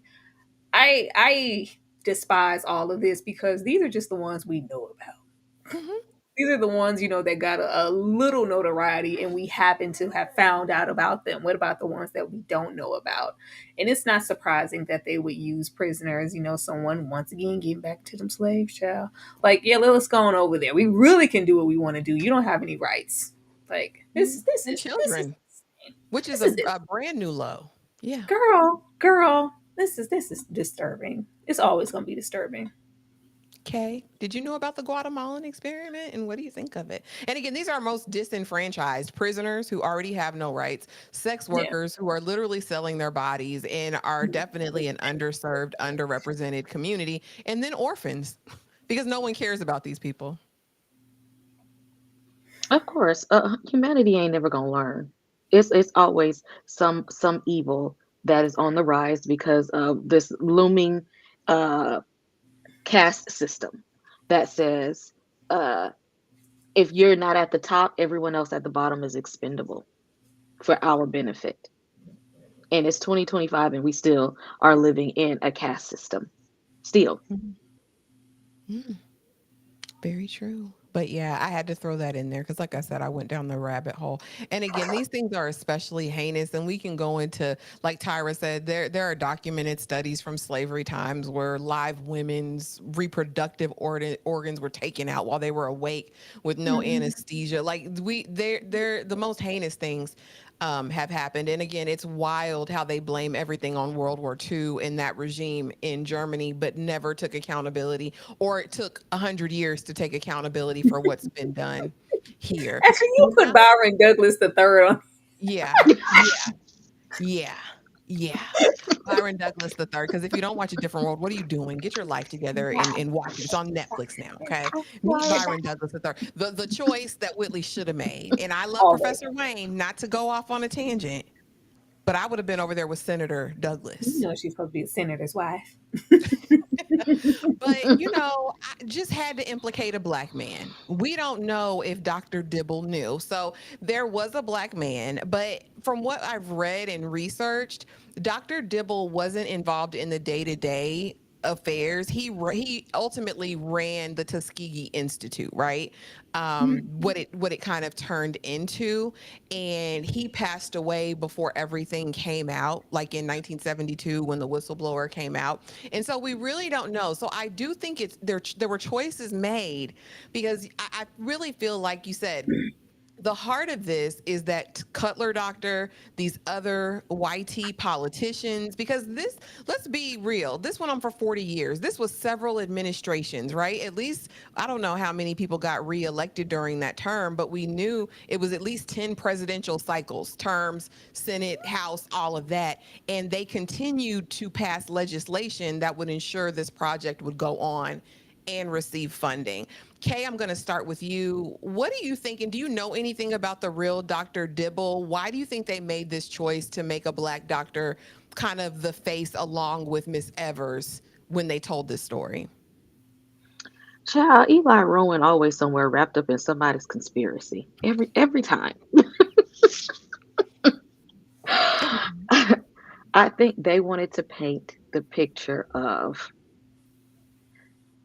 I despise all of this because these are just the ones we know about. Mm-hmm. These are the ones, that got a little notoriety and we happen to have found out about them. What about the ones that we don't know about? And it's not surprising that they would use prisoners, someone once again getting back to them slaves, child. Like, yeah, let's go on over there. We really can do what we want to do. You don't have any rights. Like this is children, which is a brand new low. Yeah, girl, this is disturbing. It's always going to be disturbing. Okay. Did you know about the Guatemalan experiment and what do you think of it? And again, these are most disenfranchised prisoners who already have no rights, sex workers who are literally selling their bodies and are definitely an underserved, underrepresented community, and then orphans because no one cares about these people. Of course, humanity ain't never gonna learn. It's always some evil that is on the rise because of this looming caste system that says if you're not at the top, everyone else at the bottom is expendable for our benefit. And it's 2025 and we still are living in a caste system. Still. Very true. But yeah, I had to throw that in there because, like I said, I went down the rabbit hole. And again, these things are especially heinous, and we can go into, like Tyra said, there are documented studies from slavery times where live women's reproductive organs were taken out while they were awake with no anesthesia. Like they're the most heinous things have happened. And again, it's wild how they blame everything on World War II and that regime in Germany, but never took accountability, or it took 100 years to take accountability for what's been done here. Actually, you put Byron Douglas III on. Yeah. Byron Douglas III. Because if you don't watch A Different World, what are you doing? Get your life together and watch it. It's on Netflix now. Okay. Meet Byron Douglas III. The choice that Whitley should have made. And I love Professor Wayne, not to go off on a tangent, but I would have been over there with Senator Douglas. You know she's supposed to be a senator's wife. But, I just had to implicate a black man. We don't know if Dr. Dibble knew. So there was a black man, but from what I've read and researched, Dr. Dibble wasn't involved in the day-to-day affairs. He ultimately ran the Tuskegee Institute, right? What it kind of turned into, and he passed away before everything came out, like in 1972 when the whistleblower came out. And so we really don't know. So I do think there were choices made, because I really feel like you said the heart of this is that Cutler doctor, these other YT politicians, because this, let's be real, this went on for 40 years. This was several administrations, right? At least, I don't know how many people got reelected during that term, but we knew it was at least 10 presidential cycles, terms, Senate, House, all of that. And they continued to pass legislation that would ensure this project would go on and receive funding. Kay, I'm going to start with you. What do you think, and do you know anything about the real Dr. Dibble? Why do you think they made this choice to make a black doctor kind of the face along with Miss Evers when they told this story? Child, Eli Rowan always somewhere wrapped up in somebody's conspiracy. Every time. I think they wanted to paint the picture of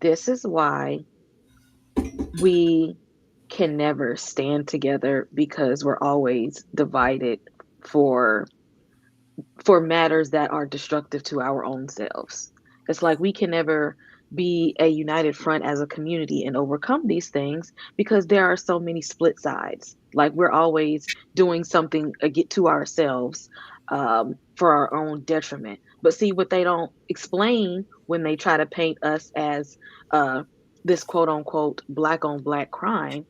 this is why we can never stand together, because we're always divided for matters that are destructive to our own selves. It's like we can never be a united front as a community and overcome these things because there are so many split sides. Like we're always doing something to ourselves, for our own detriment. But see, what they don't explain when they try to paint us as this quote unquote black on black crime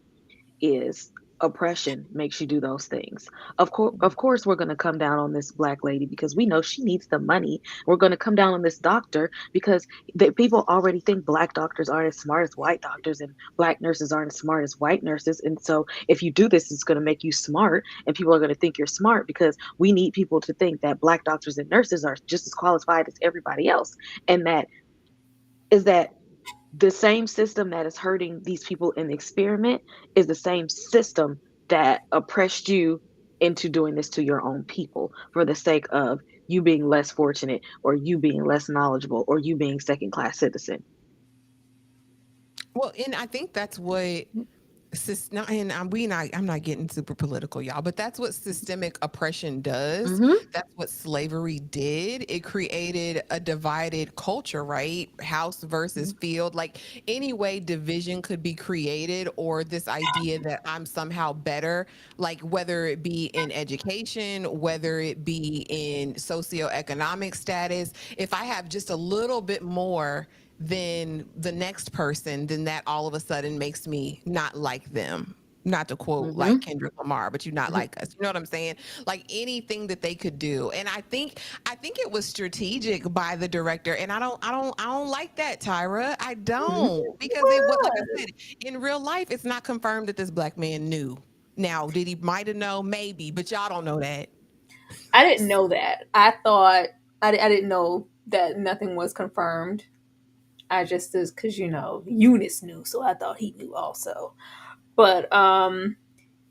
is oppression makes you do those things. Of course, we're going to come down on this black lady because we know she needs the money. We're going to come down on this doctor because people already think black doctors aren't as smart as white doctors, and black nurses aren't as smart as white nurses. And so if you do this, it's going to make you smart, and people are going to think you're smart because we need people to think that black doctors and nurses are just as qualified as everybody else. And that the same system that is hurting these people in the experiment is the same system that oppressed you into doing this to your own people for the sake of you being less fortunate, or you being less knowledgeable, or you being second class citizen. Well, and I think that's what and I'm not getting super political, y'all, but that's what systemic oppression does. Mm-hmm. That's what slavery did. It created a divided culture, right? House versus field. Like any way division could be created, or this idea that I'm somehow better, like whether it be in education, whether it be in socioeconomic status. If I have just a little bit more than the next person, then that all of a sudden makes me not like them. Not to quote like Kendrick Lamar, but you're not like us. You know what I'm saying? Like anything that they could do. And I think it was strategic by the director. And I don't like that, Tyra. I don't. Because it was, like I said, in real life, it's not confirmed that this black man knew. Now, did he might have known? Maybe, but y'all don't know that. I didn't know that. I thought I didn't know that nothing was confirmed. I just, because Eunice knew, so I thought he knew also. But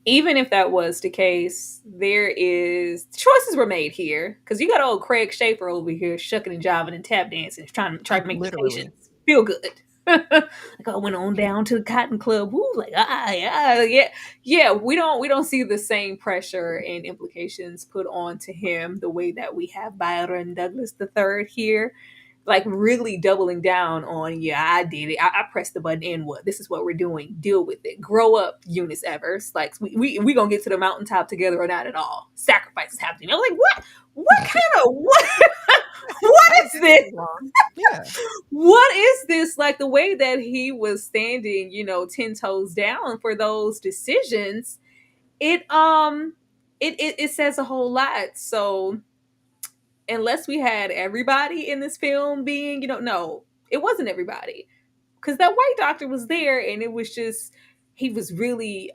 even if that was the case, choices were made here, because you got old Craig Schaefer over here shucking and jiving and tap dancing, trying to make the patients feel good. Like I went on down to the Cotton Club. Woo, like yeah. We don't see the same pressure and implications put onto him the way that we have Byron Douglas III here. Like really doubling down on, yeah, I did it. I pressed the button, and what? This is what we're doing. Deal with it. Grow up, Eunice Evers. Like we gonna get to the mountaintop together or not at all. Sacrifice is happening. I was like, what? What kind of what? What is this? Yeah. What is this? Like the way that he was standing, 10 toes down for those decisions. It says a whole lot. So unless we had everybody in this film being, no, it wasn't everybody, because that white doctor was there, and it was just, he was really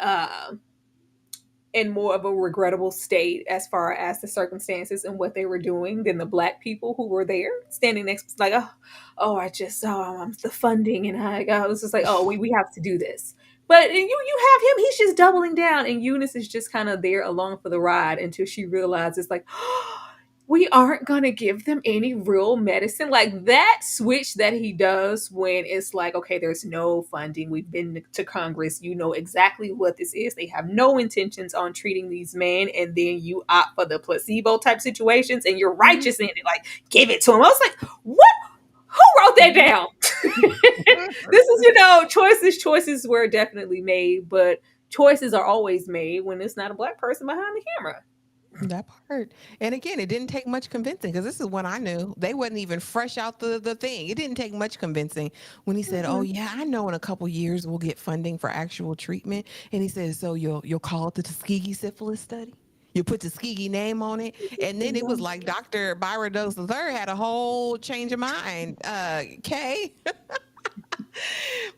in more of a regrettable state as far as the circumstances and what they were doing than the black people who were there standing next, like, I just the funding, and I was just like, oh, we have to do this. But you have him, he's just doubling down, and Eunice is just kind of there along for the ride until she realizes, like, we aren't going to give them any real medicine. Like that switch that he does when it's like, okay, there's no funding. We've been to Congress. You know exactly what this is. They have no intentions on treating these men. And then you opt for the placebo type situations and you're righteous in it. Like, give it to him. I was like, what? Who wrote that down? This is, choices were definitely made, but choices are always made when it's not a black person behind the camera. That part. And again, it didn't take much convincing because this is when I knew they wasn't even fresh out the thing. It didn't take much convincing when he said, oh yeah, I know in a couple years we'll get funding for actual treatment. And he says, so you'll call it the Tuskegee Syphilis Study? You put Tuskegee name on it. And then it was like Dr. Byron Douglas III had a whole change of mind. Kay,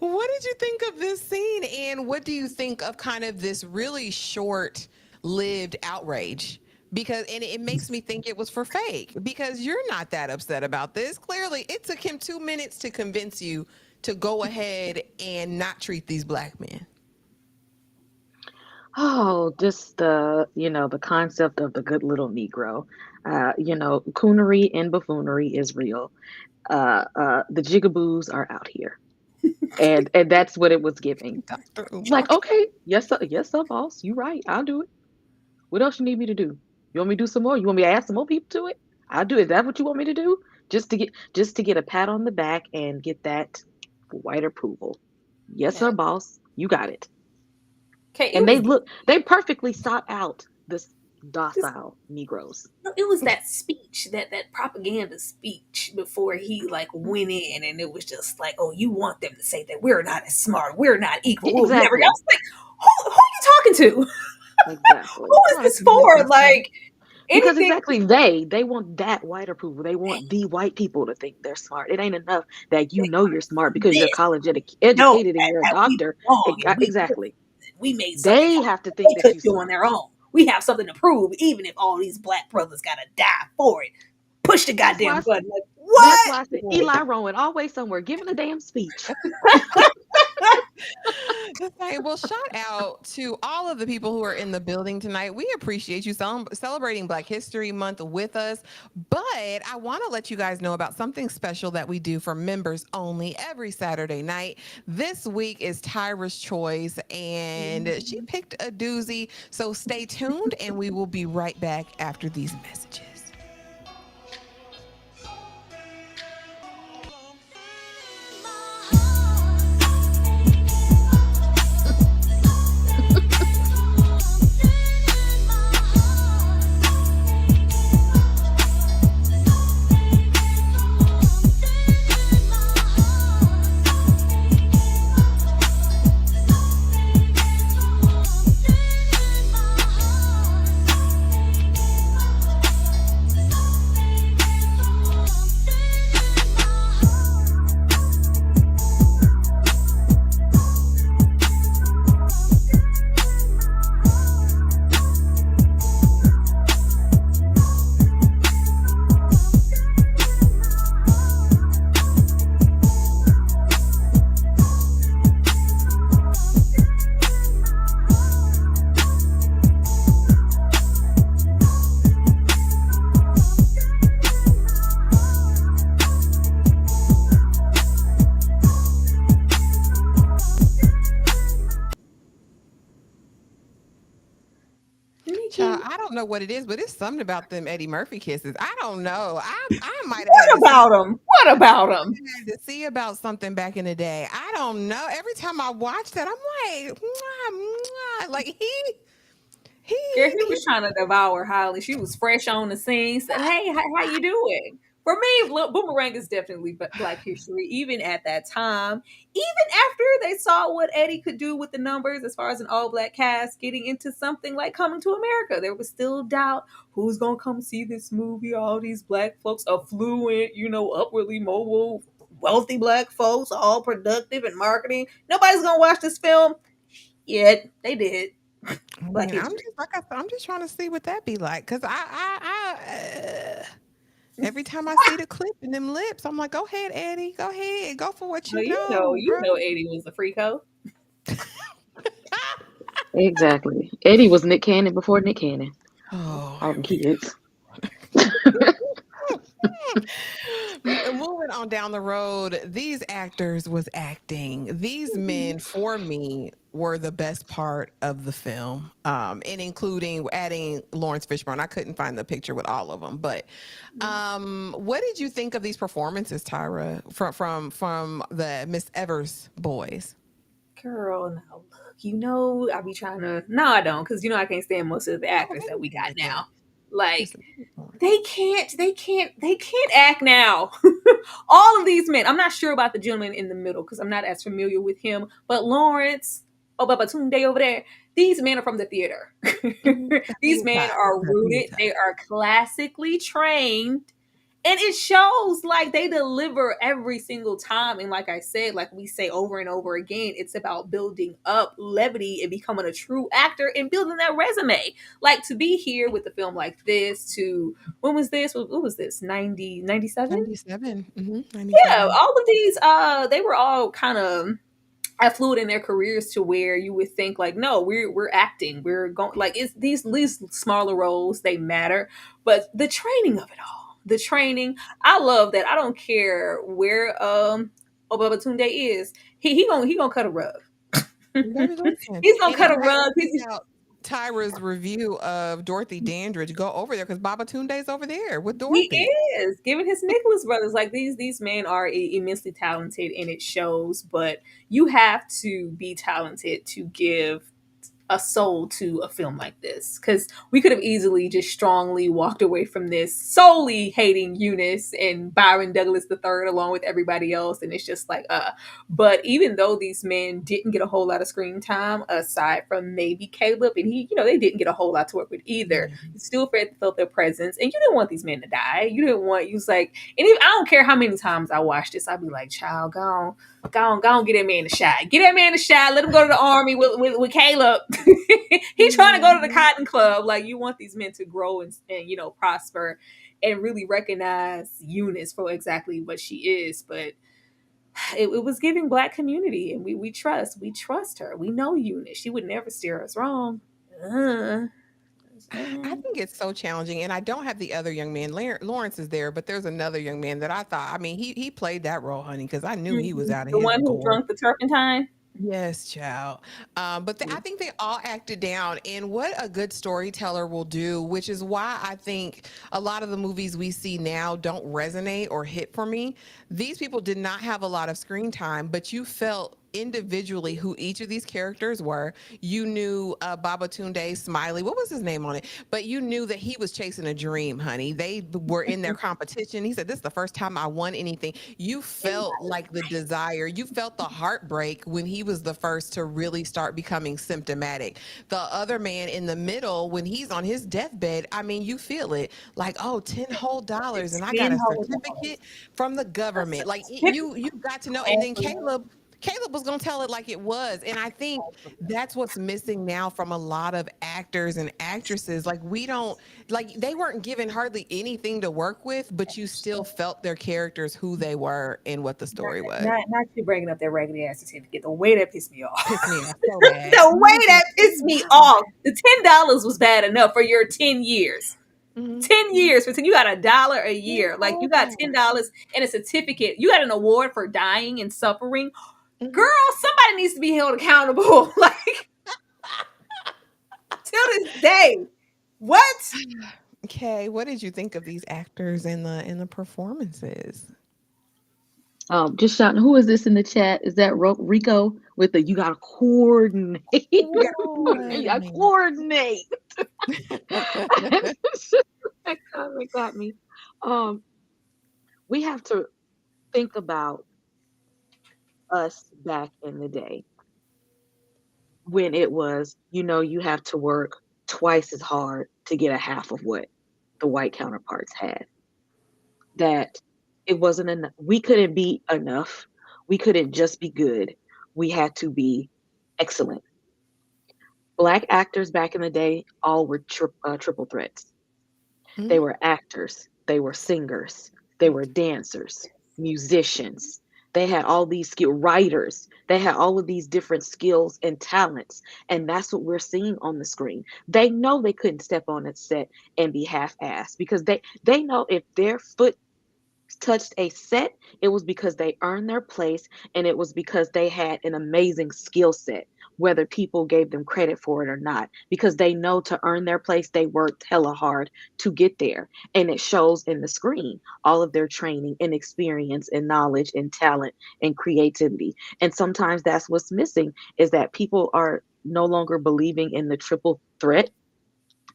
what did you think of this scene? And what do you think of kind of this really short-lived outrage? Because, and it makes me think it was for fake, because you're not that upset about this. Clearly, it took him 2 minutes to convince you to go ahead and not treat these black men. Oh, just the concept of the good little Negro. Coonery and buffoonery is real. The jigaboos are out here. And that's what it was giving. Like, okay, yes, sir, boss. You right. I'll do it. What else you need me to do? You want me to do some more? You want me to add some more people to it? I'll do it. Is that what you want me to do? Just to get a pat on the back and get that white approval. Yes, sir, boss. You got it. Okay. And they perfectly sought out this docile Negroes. It was that speech, that propaganda speech before he like went in, and it was just like, oh, you want them to say that we're not as smart, we're not equal. Exactly. I was like, who are you talking to? Exactly. Who is this for? Like, because exactly they want that white approval. They want the white people to think they're smart. It ain't enough that you're smart because you're college educated and you're a doctor. Exactly. We made something. They have to think that you're on their own. We have something to prove, even if all these black brothers gotta die for it. Push the goddamn button. Like, what? That's why I said Eli Rowan always somewhere giving a damn speech. Okay, well, shout out to all of the people who are in the building tonight. We appreciate you celebrating Black History Month with us. But I want to let you guys know about something special that we do for members only every Saturday night. This week is Tyra's Choice, and she picked a doozy. So stay tuned, and we will be right back after these messages. I don't know what it is, but it's something about them Eddie Murphy kisses. I don't know. I might have. What about them? I had to see about something back in the day. I don't know. Every time I watch that, I'm like, mwah, mwah. Like he was trying to devour Holly. She was fresh on the scene. Said, "Hey, how you doing?" For me, Boomerang is definitely Black history, even at that time. Even after they saw what Eddie could do with the numbers as far as an all-black cast getting into something like Coming to America, there was still doubt. Who's going to come see this movie? All these black folks, affluent, upwardly mobile, wealthy black folks, all productive and marketing. Nobody's going to watch this film. Yet, they did. I Black mean, I'm history. just like I'm just trying to see what that be like, cause every time I see the clip and them lips, I'm like, go ahead, Eddie, go ahead, go for what Oh, you know, you bro. know, Eddie was a freako. Exactly. Eddie was Nick Cannon before Nick Cannon. Oh, All here them we kids. Moving on down the road, these actors was acting. These men, for me, were the best part of the film, and including adding Laurence Fishburne. I couldn't find the picture with all of them, but what did you think of these performances, Tyra, from the Miss Evers boys? Girl, now look, you know, I be trying to. No, I don't, because you know I can't stand most of the Oh, actors they that we got good. now. Like Listen, they can't act now. All of these men. I'm not sure about the gentleman in the middle because I'm not as familiar with him. But Laurence, oh, Babatunde over there. These men are from the theater. the These men theater, are the rooted. theater. They are classically trained. And it shows like they deliver every single time. And like I said, like we say over and over again, it's about building up levity and becoming a true actor and building that resume. Like to be here with a film like this, to when was this? What was this? 97? 97. Yeah, 97. all of these, they were all kind of affluent in their careers to where you would think like, no, we're acting, we're going like it's these smaller roles they matter, but the training of it all, the training, I love that. I don't care where Obabatunde is, he gonna cut a rug. Baby, listen. He's gonna And if cut a you haven't rug. checked out Tyra's review of Dorothy Dandridge, go over there because Baba Tunde's over there with He Dorothy. is giving his Nicholas brothers like these men are immensely talented and it shows. But you have to be talented to give a soul to a film like this because we could have easily just strongly walked away from this solely hating Eunice and Byron Douglas III along with everybody else, and it's just like but even though these men didn't get a whole lot of screen time aside from maybe Caleb, and he, you know, they didn't get a whole lot to work with either, you still felt their presence and you didn't want these men to die. You didn't want, you was like, and even, I don't care how many times I watched this, I'd be like, child, go on, get that man a shot. Get that man a shot. Let him go to the army with Caleb. He's trying to go to the Cotton Club. Like, you want these men to grow and you know, prosper and really recognize Eunice for exactly what she is. But it was giving Black community, and we trust her. We know Eunice. She would never steer us wrong. I think it's so challenging, and I don't have the other young man. Lawrence is there, but there's another young man that I thought. I mean, he played that role, honey, because I knew he was out of The his one who gourd. drunk the turpentine. Yes, child. But I think they all acted down. And what a good storyteller will do, which is why I think a lot of the movies we see now don't resonate or hit for me. These people did not have a lot of screen time, but you felt individually who each of these characters were. You knew Babatunde Smiley. What was his name on it? But you knew that he was chasing a dream, honey. They were in their competition. He said, "This is the first time I won anything." You felt like the desire. You felt the heartbreak when he was the first to really start becoming symptomatic. The other man in the middle, when he's on his deathbed, I mean, you feel it like, oh, $10 whole dollars, and I got a certificate from the government. Like you got to know. And then Caleb was going to tell it like it was. And I think that's what's missing now from a lot of actors and actresses. Like we don't, like they weren't given hardly anything to work with, but you still felt their characters, who they were and what the story was. Not you bringing up that raggedy ass certificate. The way that pissed me off. Pissed me off so bad. The way that pissed me off. The $10 was bad enough for your 10 years. Mhm. 10 years for 10, you got $1 a year. Like you got $10 and a certificate. You got an award for dying and suffering. Girl, somebody needs to be held accountable. Like till this day. What? Okay, what did you think of these actors and the performances? Just shouting, who is this in the chat? Is that Rico with the you gotta coordinate? You gotta coordinate. That comment got me. We have to think about us back in the day when it was, you know, you have to work twice as hard to get a half of what the white counterparts had. That it wasn't enough. We couldn't be enough. We couldn't just be good. We had to be excellent. Black actors back in the day all were triple threats. They were actors, they were singers, they were dancers, musicians. They had all these writers. They had all of these different skills and talents. And that's what we're seeing on the screen. They know they couldn't step on a set and be half-assed because they know if their foot touched a set, it was because they earned their place and it was because they had an amazing skill set, whether people gave them credit for it or not, because they know to earn their place, they worked hella hard to get there. And it shows in the screen, all of their training and experience and knowledge and talent and creativity. And sometimes that's what's missing is that people are no longer believing in the triple threat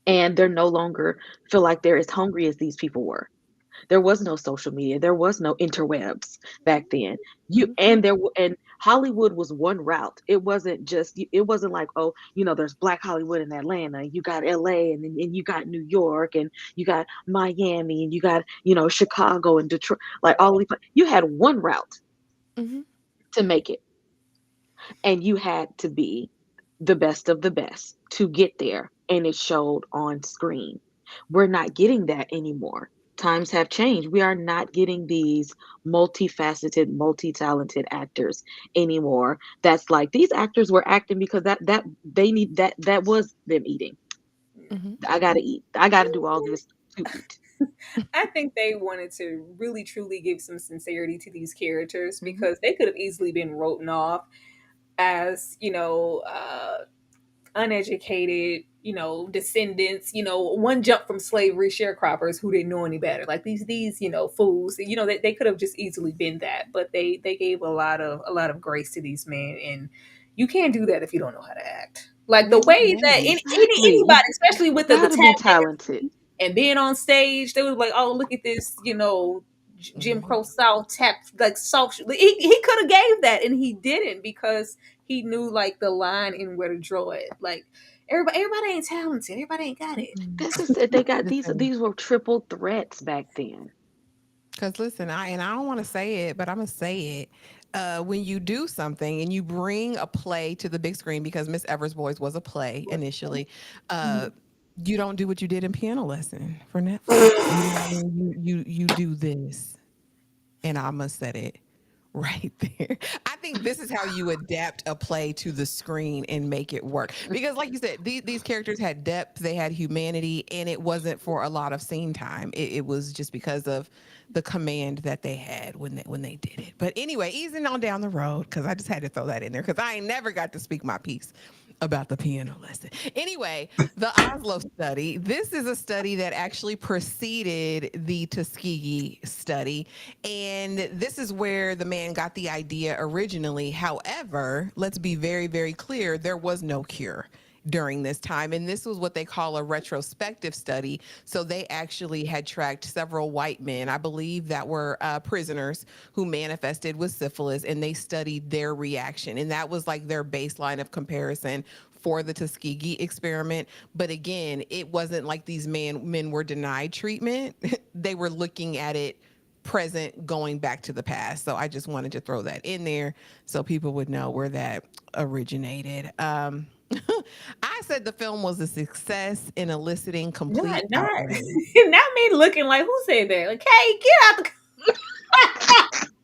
and they're no longer feel like they're as hungry as these people were. There was no social media. There was no interwebs back then. And Hollywood was one route. It wasn't just. It wasn't like, oh, there's Black Hollywood in Atlanta. You got L.A. and you got New York and you got Miami and you got Chicago and Detroit. Like all these. You had one route to make it, and you had to be the best of the best to get there, and it showed on screen. We're not getting that anymore. Times have changed. We are not getting these multifaceted, multi-talented actors anymore. That's like these actors were acting because that was them eating. I gotta eat. I gotta do all this to eat. I think they wanted to really truly give some sincerity to these characters because they could have easily been written off as, uneducated, descendants, one jump from slavery sharecroppers who didn't know any better. Like these, fools, they could have just easily been that, but they gave a lot of grace to these men, and you can't do that if you don't know how to act. Like the way that anybody, especially with the be talented and being on stage, they was like, oh, look at this, Jim Crow South tap like soft. He could have gave that, and he didn't because he knew like the line and where to draw it. Like everybody ain't talented. Everybody ain't got it. This is it. They got these were triple threats back then. Because listen, I don't want to say it, but I'm gonna say it. When you do something and you bring a play to the big screen, because Miss Evers Boys was a play initially, you don't do what you did in Piano Lesson for Netflix. you do this, and I must set it right there. I think this is how you adapt a play to the screen and make it work. Because like you said, these characters had depth, they had humanity, and it wasn't for a lot of scene time. It was just because of the command that they had when they did it. But anyway, easing on down the road, because I just had to throw that in there because I ain't never got to speak my piece about the Piano Lesson. Anyway, the Oslo study. This is a study that actually preceded the Tuskegee study. And this is where the man got the idea originally. However, let's be very, very clear, there was no cure during this time. And this was what they call a retrospective study. So they actually had tracked several white men, I believe, that were prisoners who manifested with syphilis, and they studied their reaction. And that was like their baseline of comparison for the Tuskegee experiment. But again, it wasn't like these men were denied treatment. They were looking at it present, going back to the past. So I just wanted to throw that in there so people would know where that originated. I said the film was a success in eliciting complete not me looking like, who said that? Like, hey, get out the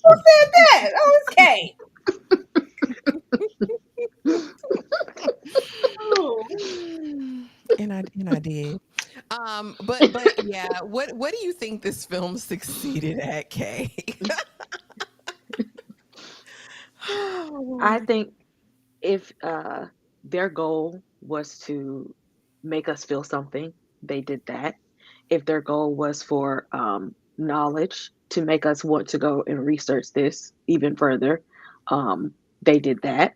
who said that? Oh, it's Kay. And I did. But yeah, what do you think this film succeeded at, Kay? I think if their goal was to make us feel something, they did that. If their goal was for knowledge, to make us want to go and research this even further, they did that.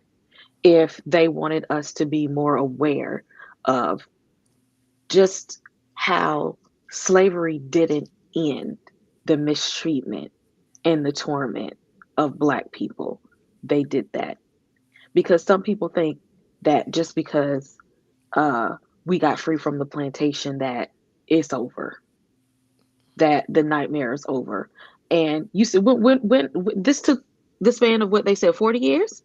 If they wanted us to be more aware of just how slavery didn't end the mistreatment and the torment of Black people, they did that. Because some people think that just because we got free from the plantation that it's over, that the nightmare is over. And you said when this took the span of what they said 40 years,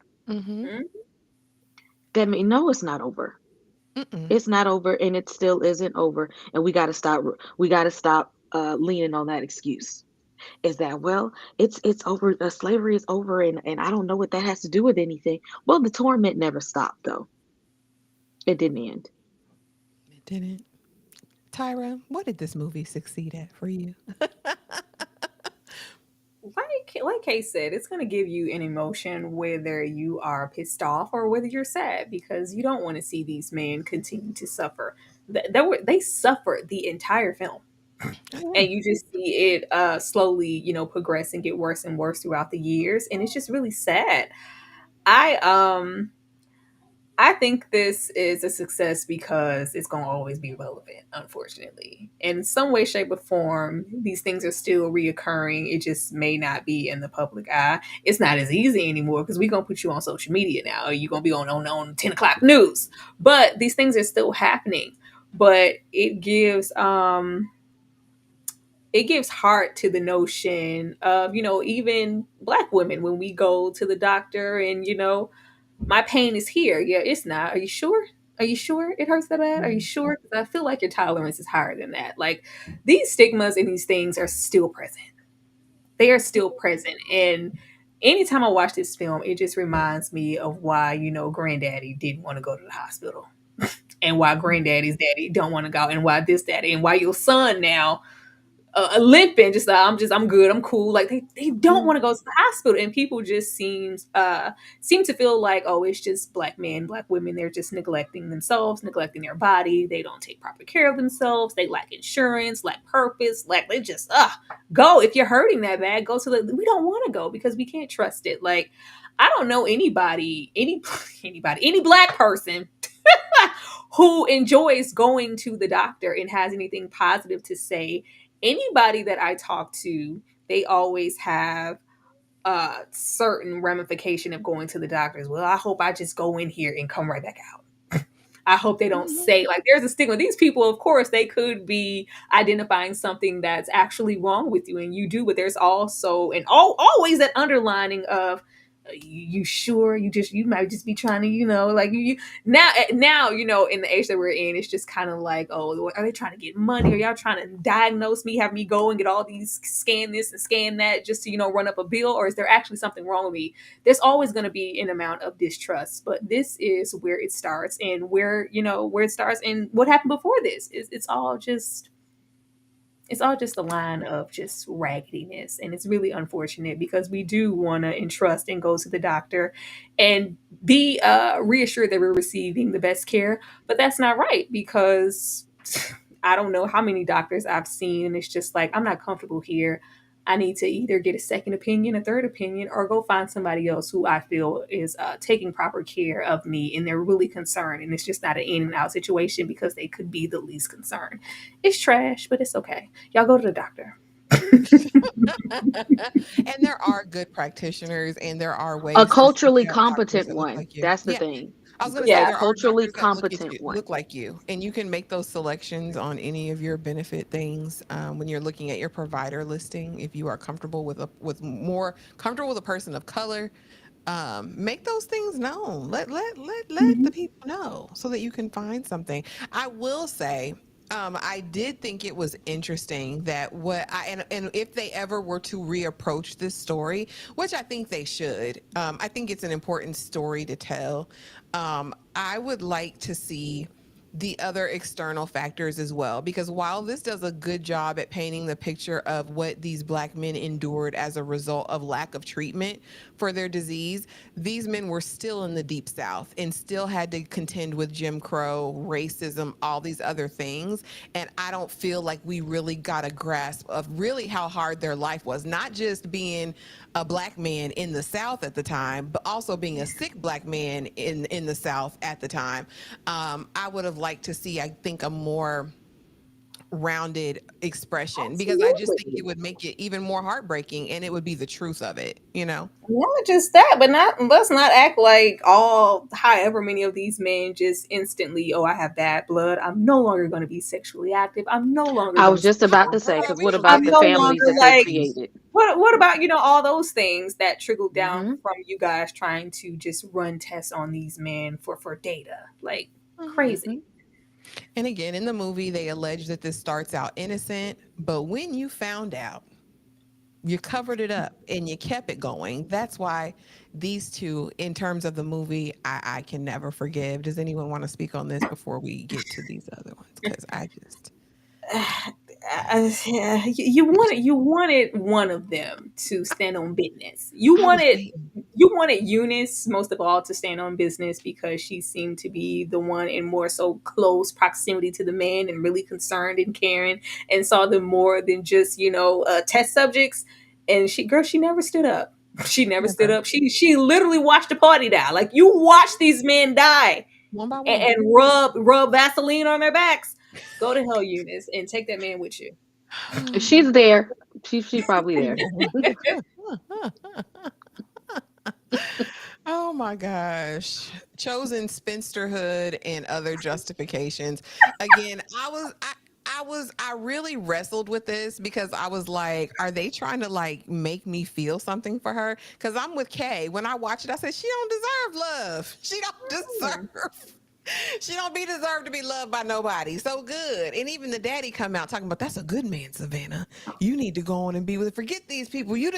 that mean no, it's not over. Mm-mm. It's not over, and it still isn't over. And we got to stop. We got to stop leaning on that excuse. Is that, well, it's over. Slavery is over, and I don't know what that has to do with anything. Well, the torment never stopped, though. It didn't end. It didn't. Tyra, what did this movie succeed at for you? Like Kay said, it's going to give you an emotion whether you are pissed off or whether you're sad, because you don't want to see these men continue to suffer. They suffered the entire film, Oh, yeah. and you just see it slowly, progress and get worse and worse throughout the years, and it's just really sad. I I think this is a success because it's going to always be relevant, unfortunately. In some way, shape, or form, these things are still reoccurring. It just may not be in the public eye. It's not as easy anymore because we're going to put you on social media now. Or you're going to be on 10 o'clock news. But these things are still happening. But it gives heart to the notion of, even Black women, when we go to the doctor and, my pain is here. Yeah, it's not. Are you sure? Are you sure it hurts that bad? Are you sure? 'Cause I feel like your tolerance is higher than that. Like, these stigmas and these things are still present. They are still present. And anytime I watch this film, it just reminds me of why, granddaddy didn't want to go to the hospital. And why granddaddy's daddy don't want to go, and why this daddy, and why your son now limping, just like, I'm good, I'm cool. Like, they don't want to go to the hospital, and people just seem to feel like, oh, it's just Black men, Black women. They're just neglecting themselves, neglecting their body. They don't take proper care of themselves. They lack insurance, lack purpose. Like, they just go. If you're hurting that bad, go to the. We don't want to go because we can't trust it. Like, I don't know anybody, any Black person who enjoys going to the doctor and has anything positive to say. Anybody that I talk to, they always have a certain ramification of going to the doctors. Well, I hope I just go in here and come right back out. I hope they don't say, like, there's a stigma. These people, of course, they could be identifying something that's actually wrong with you, and you do, but there's also, and always that underlining of, you sure you might just be trying to, like, you now, in the age that we're in, it's just kind of like, oh, are they trying to get money? Are y'all trying to diagnose me, have me go and get all these, scan this and scan that just to, run up a bill? Or is there actually something wrong with me? There's always going to be an amount of distrust, but this is where it starts, and where it starts, and what happened before this is it's all just a line of just raggediness. And it's really unfortunate because we do want to entrust and go to the doctor and be reassured that we're receiving the best care. But that's not right, because I don't know how many doctors I've seen, and it's just like, I'm not comfortable here. I need to either get a second opinion, a third opinion, or go find somebody else who I feel is taking proper care of me, and they're really concerned. And it's just not an in and out situation because they could be the least concerned. It's trash, but it's okay. Y'all go to the doctor. And there are good practitioners, and there are A ways to seek culturally out doctors competent that look one. like you. That's the Yeah. thing. I was going to say A Yeah. there are culturally doctors that competent one. look like you, and you can make those selections on any of your benefit things when you're looking at your provider listing. If you are comfortable more comfortable with a person of color, make those things known. Let the people know so that you can find something. I will say, I did think it was interesting that and if they ever were to reapproach this story, which I think they should, I think it's an important story to tell. I would like to see the other external factors as well, because while this does a good job at painting the picture of what these Black men endured as a result of lack of treatment for their disease, these men were still in the deep South and still had to contend with Jim Crow, racism, all these other things. And I don't feel like we really got a grasp of really how hard their life was, not just being a Black man in the South at the time, but also being a sick Black man in the South at the time. I would have liked to see, I think, a more rounded expression, because I just think Absolutely. it would make it even more heartbreaking, and it would be the truth of it, you know? Not just that, but let's not act like however many of these men just instantly, oh, I have bad blood, I'm no longer going to be sexually active. I'm no longer I going was to just smoke. about to say, Girl, because we what don't about I'm live the in no families longer that they like, created? what about, all those things that trickled down Hmm. from you guys trying to just run tests on these men for data? Like, Crazy. And again, in the movie, they allege that this starts out innocent, but when you found out, you covered it up and you kept it going. That's why these two, in terms of the movie, I can never forgive. Does anyone want to speak on this before we get to these other ones? Because I just. You wanted one of them to stand on business. You I was wanted waiting. you wanted Eunice most of all to stand on business because she seemed to be the one in more so close proximity to the man and really concerned and caring and saw them more than just test subjects. And she never stood up. She never stood Never. up. She literally watched the party die. Like you watch these men die One by and, one. and rub Vaseline on their backs. Go to hell, Eunice, and take that man with you. She's there. She's probably there. Oh my gosh. Chosen spinsterhood and other justifications. Again, I really wrestled with this because I was like, are they trying to like make me feel something for her? Because I'm with Kay. When I watch it, I said, she don't deserve love. She don't deserve. She don't be deserved to be loved by nobody. So good. And even the daddy come out talking about that's a good man, Savannah. You need to go on and be with. Forget these people. You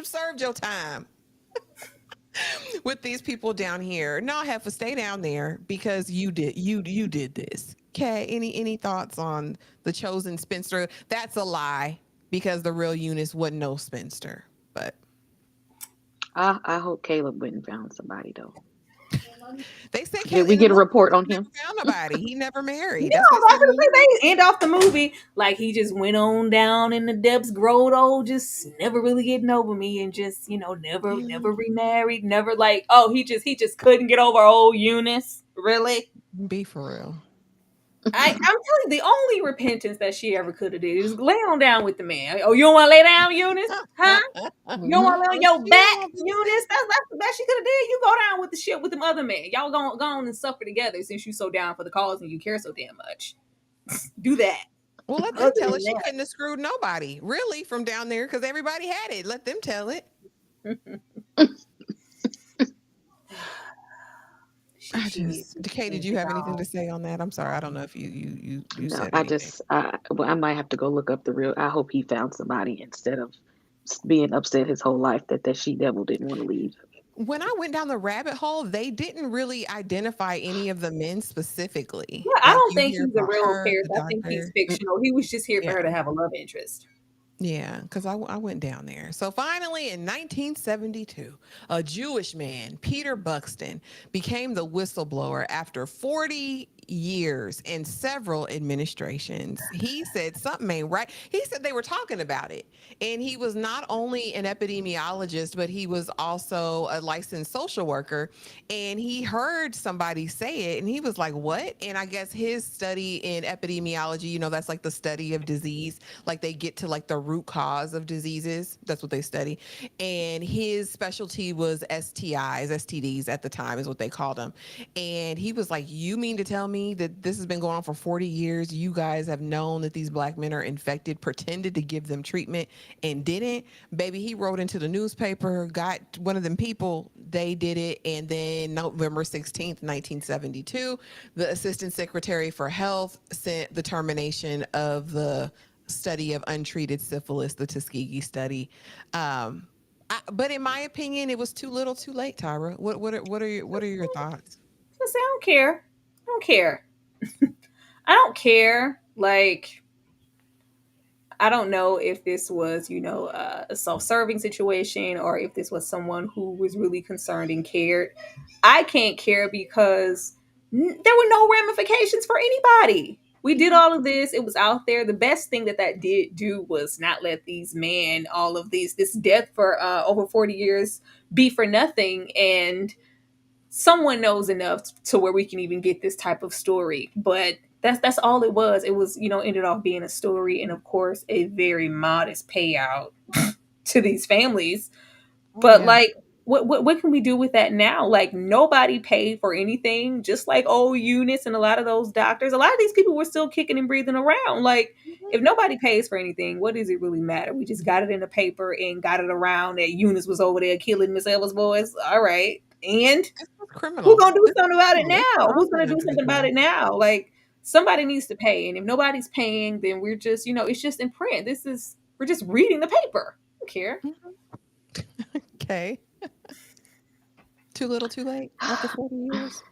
served your time with these people down here. No, Heffa, stay down there because you did this. Okay. Any thoughts on the chosen spinster? That's a lie because the real Eunice wasn't no spinster. But I hope Caleb went and found somebody though. they said Did we get a report on never him? found nobody. He never married. No, That's what I was gonna say they end off the movie like he just went on down in the depths, growed old, just never really getting over me, and just never remarried, never like he just couldn't get over old Eunice. Really? Be for real. I'm telling you, the only repentance that she ever could have did is lay on down with the man. Oh, you don't want to lay down, Eunice? Huh? You don't want to lay on your back, Eunice? That's the best she could have did. You go down with the shit with them other men. Y'all go on and suffer together since you so down for the cause and you care so damn much. Do that. Well, let them tell it. She couldn't have screwed nobody, really, from down there because everybody had it. Let them tell it. Kay, did you have anything to say on that? I'm sorry, I don't know if you said anything. I might have to go look up the real. I hope he found somebody instead of being upset his whole life that she devil didn't want to leave. When I went down the rabbit hole, they didn't really identify any of the men specifically. Yeah, I don't think he's a real character. I think he's fictional. He was just here for her to have a love interest. Yeah, because I went down there. So finally, in 1972, a Jewish man, Peter Buxton, became the whistleblower after 40 years and several administrations. He said something ain't right. He said they were talking about it. And he was not only an epidemiologist, but he was also a licensed social worker. And he heard somebody say it and he was like, what? And I guess his study in epidemiology, that's like the study of disease. Like they get to like the root cause of diseases. That's what they study. And his specialty was STDs at the time is what they called them. And he was like, you mean to tell me that this has been going on for 40 years? You guys have known that these black men are infected, pretended to give them treatment and didn't? Baby, he wrote into the newspaper, got one of them people, they did it. And then November 16th, 1972, the Assistant Secretary for Health sent the termination of the study of untreated syphilis, the Tuskegee study. But in my opinion, it was too little, too late. Tyra, what are your thoughts? I don't care. I don't care. Like, I don't know if this was, a self-serving situation or if this was someone who was really concerned and cared. I can't care because there were no ramifications for anybody. We did all of this. It was out there. The best thing that did do was not let these men, all of this death for over 40 years be for nothing. And someone knows enough to where we can even get this type of story. But that's all it was. It was, ended off being a story and of course a very modest payout to these families. But like, what can we do with that now? Like nobody paid for anything, just like old Eunice and a lot of those doctors. A lot of these people were still kicking and breathing around. Like if nobody pays for anything, what does it really matter? We just got it in the paper and got it around that Eunice was over there killing Miss Eva's boys. All right. And This was criminal. who's gonna do This was something about it criminal. This now? Who's Johnson gonna do something about it administration. now? Like somebody needs to pay, and if nobody's paying, then we're just, it's just in print. We're just reading the paper. I don't care. Okay. Too little, too late. After 40 years.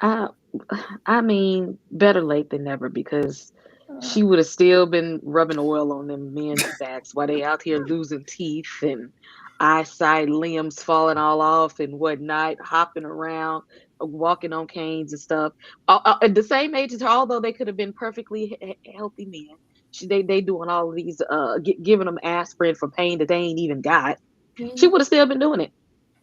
I mean, better late than never, because she would have still been rubbing oil on them men's backs while they out here losing teeth and eyesight, limbs falling all off and whatnot, hopping around, walking on canes and stuff. At the same age as her, although they could have been perfectly healthy men. They doing all of these, giving them aspirin for pain that they ain't even got. She would have still been doing it.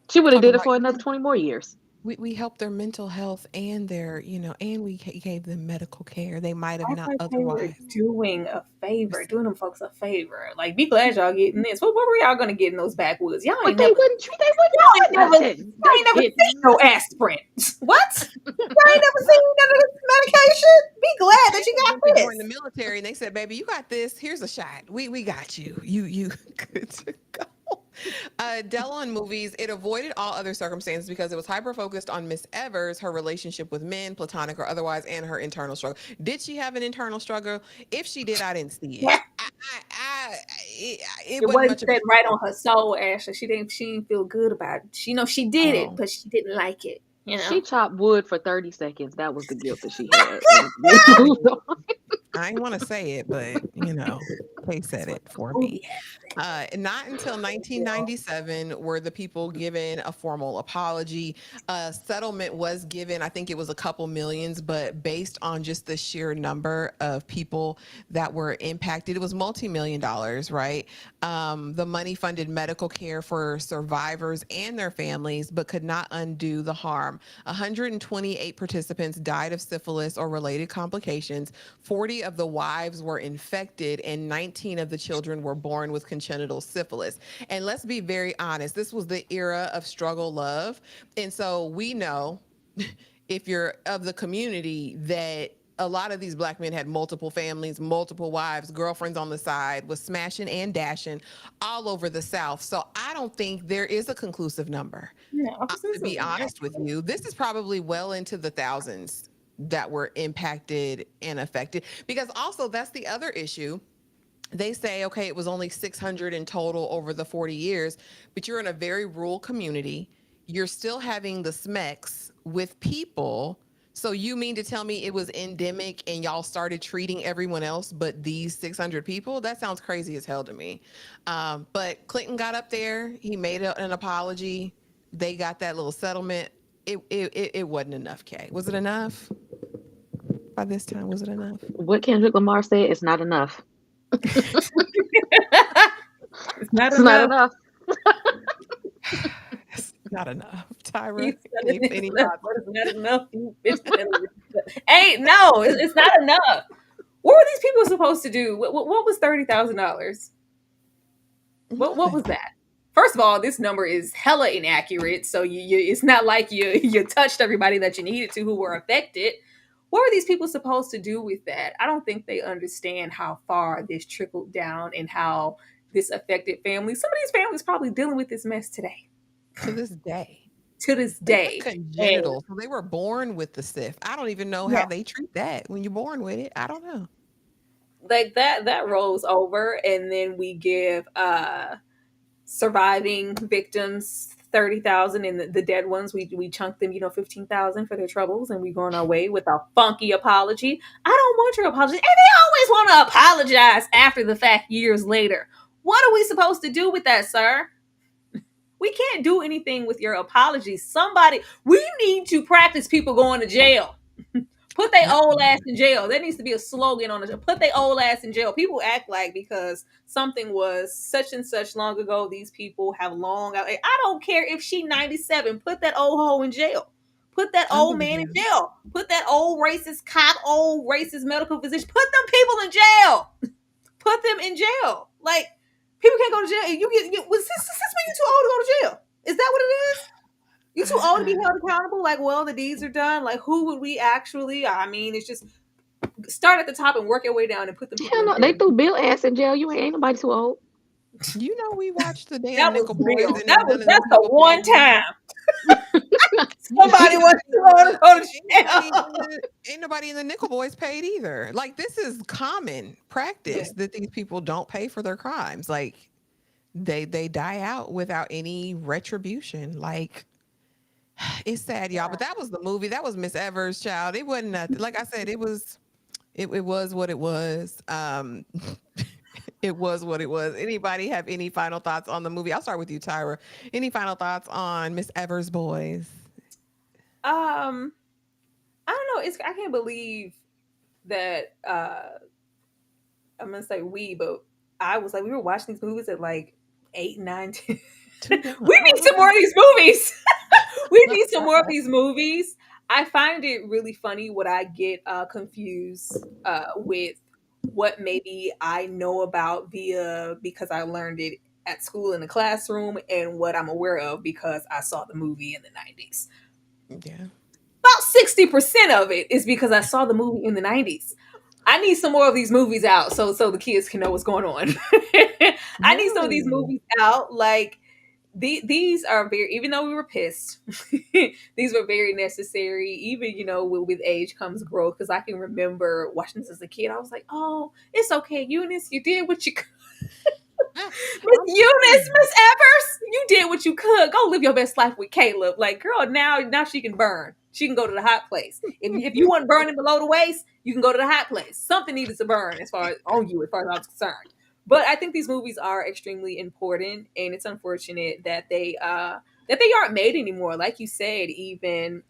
She would have Talking did it about, for another 20 more years. we helped their mental health and their, and we gave them medical care they might have Act not like they were otherwise. doing a favor, doing them folks a favor. Like, be glad y'all getting this. What were y'all gonna get in those backwoods? Y'all But ain't they never, wouldn't y'all ain't do never, nothing. y'all ain't never seen no aspirin. What? Y'all ain't never seen none of this medication. Be glad that you got Went to this. join the military and they said, baby, you got this. Here's a shot. We got you. You good to go. Delon movies, it avoided all other circumstances because it was hyper focused on Miss Evers, her relationship with men, platonic or otherwise, and her internal struggle. Did she have an internal struggle? If she did, I didn't see it. It It wasn't wasn't much of a sitting right on her soul, Ashley. She didn't feel good about it. She she did it, Oh. but she didn't like it. She chopped wood for 30 seconds. That was the guilt that she had. I didn't want to say it, but they said it for me. Not until 1997 were the people given a formal apology. Settlement was given, I think it was a couple millions, but based on just the sheer number of people that were impacted, it was multi-million dollars, right? The money funded medical care for survivors and their families, but could not undo the harm. 128 participants died of syphilis or related complications. 40 of the wives were infected, and 19 of the children were born with congenital syphilis. And let's be very honest, this was the era of struggle love. And so we know, if you're of the community, that a lot of these Black men had multiple families, multiple wives, girlfriends on the side, was smashing and dashing all over the South. So I don't think there is a conclusive number. To be honest with you, this is probably well into the thousands that were impacted and affected, because also that's the other issue. They say, okay, it was only 600 in total over the 40 years, but you're in a very rural community. You're still having the SMECs with people. So you mean to tell me it was endemic and y'all started treating everyone else but these 600 people? That sounds crazy as hell to me. But Clinton got up there. He made an apology. They got that little settlement. It wasn't enough, Kay. Was it enough? By this time, was it enough? What Kendrick Lamar said, it's not enough. It's not It's not enough. It's not enough. Tyra, it's not enough. It's not enough. What were these people supposed to do? What was $30,000? What was that? First of all, this number is hella inaccurate. So it's not like you touched everybody that you needed to who were affected. What were these people supposed to do with that? I don't think they understand how far this trickled down and how this affected families. Some of these families probably dealing with this mess today. To this day. To this day. Congenital. So they were born with the SIF. I don't even know how they treat that when you're born with it. I don't know. Like that rolls over, and then we give surviving victims $30,000, and the dead ones we chunk them $15,000 for their troubles, and we go on our way with a funky apology. I don't want your apology, and they always want to apologize after the fact years later. What are we supposed to do with that, sir? We can't do anything with your apology. We need to practice people going to jail. Put their old ass in jail. There needs to be a slogan on it. Put their old ass in jail. People act like because something was such and such long ago, these people have long out. I don't care if she 97. Put that old hoe in jail. Put that old man in jail. Put that old racist cop, old racist medical physician. Put them people in jail. Put them in jail. Like, people can't go to jail. Since when you too old to go to jail? Is that what it is? You too old to be held accountable? Like, well, the deeds are done. Like, who would we actually? I mean, it's just start at the top and work your way down and put them. Hell no, they threw Bill ass in jail. You ain't nobody too old. You know, we watched the damn That was Nickel Boys, real. and then none of them That's the people one paid me. time Ain't somebody wants nobody to in go to the go to ain't jail. nobody in the ain't nobody in the Nickel Boys paid either. Like this is common Yeah. practice that these people don't pay for their crimes. Like they die out without any retribution. Like it's sad, y'all. But that was the movie. That was Miss Evers' child. It wasn't nothing. Like I said, it was what it was. It was what it was. Anybody have any final thoughts on the movie? I'll start with you, Tyra. Any final thoughts on Miss Evers' Boys? Um, I don't know. It's I can't believe that I'm gonna say we, but I was like we were watching these movies at like 8, 9, 10. Too young. We need some more of these movies. We need some more of these movies. I find it really funny what I get confused with what maybe I know about via because I learned it at school in the classroom and what I'm aware of because I saw the movie in the 90s. Yeah. About 60% of it is because I saw the movie in the 90s. I need some more of these movies out so the kids can know what's going on. I need some of these No. movies out. Like these are very, even though we were pissed, these were very necessary. Even with age comes growth. Because I can remember watching this as a kid. I was like, oh, it's okay, Eunice, you did what you could. Miss I'm Eunice, saying. Miss Evers, you did what you could. Go live your best life with Caleb. Like, girl, now she can burn. She can go to the hot place. If you want burning below the waist, you can go to the hot place. Something needed to burn as far as I was concerned. But I think these movies are extremely important, and it's unfortunate that they aren't made anymore. Like you said, even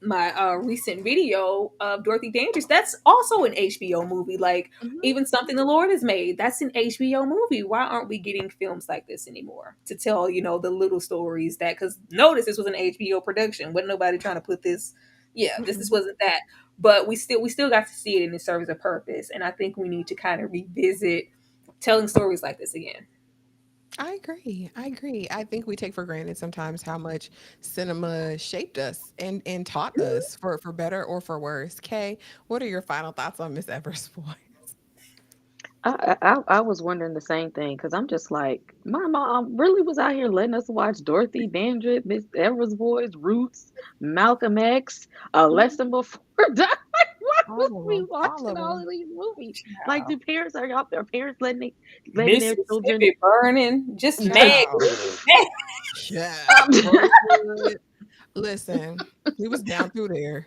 my recent video of Dorothy Dandridge, that's also an HBO movie. Like Mhm. even Something the Lord has made, that's an HBO movie. Why aren't we getting films like this anymore to tell the little stories that? Because notice this was an HBO production. Wasn't nobody trying to put this. Yeah, this Mm-mm. wasn't that. But we still got to see it and it serves a purpose. And I think we need to kind of revisit telling stories like this again. I agree. I agree. I think we take for granted sometimes how much cinema shaped us and taught us for better or for worse. Kay, what are your final thoughts on Miss Evers' Boys? I was wondering the same thing because I'm just like, my mom really was out here letting us watch Dorothy Dandridge, Miss Evers' Boys, Roots, Malcolm X, A Mhm. Lesson Before Dying. Why was All of we them. All watching of all them. of these movies? Like, Child. do parents are out there? Parents letting their children? Mississippi burning, just mad. Child. Mad. Child. Um, Rosewood. Listen, we was down through there.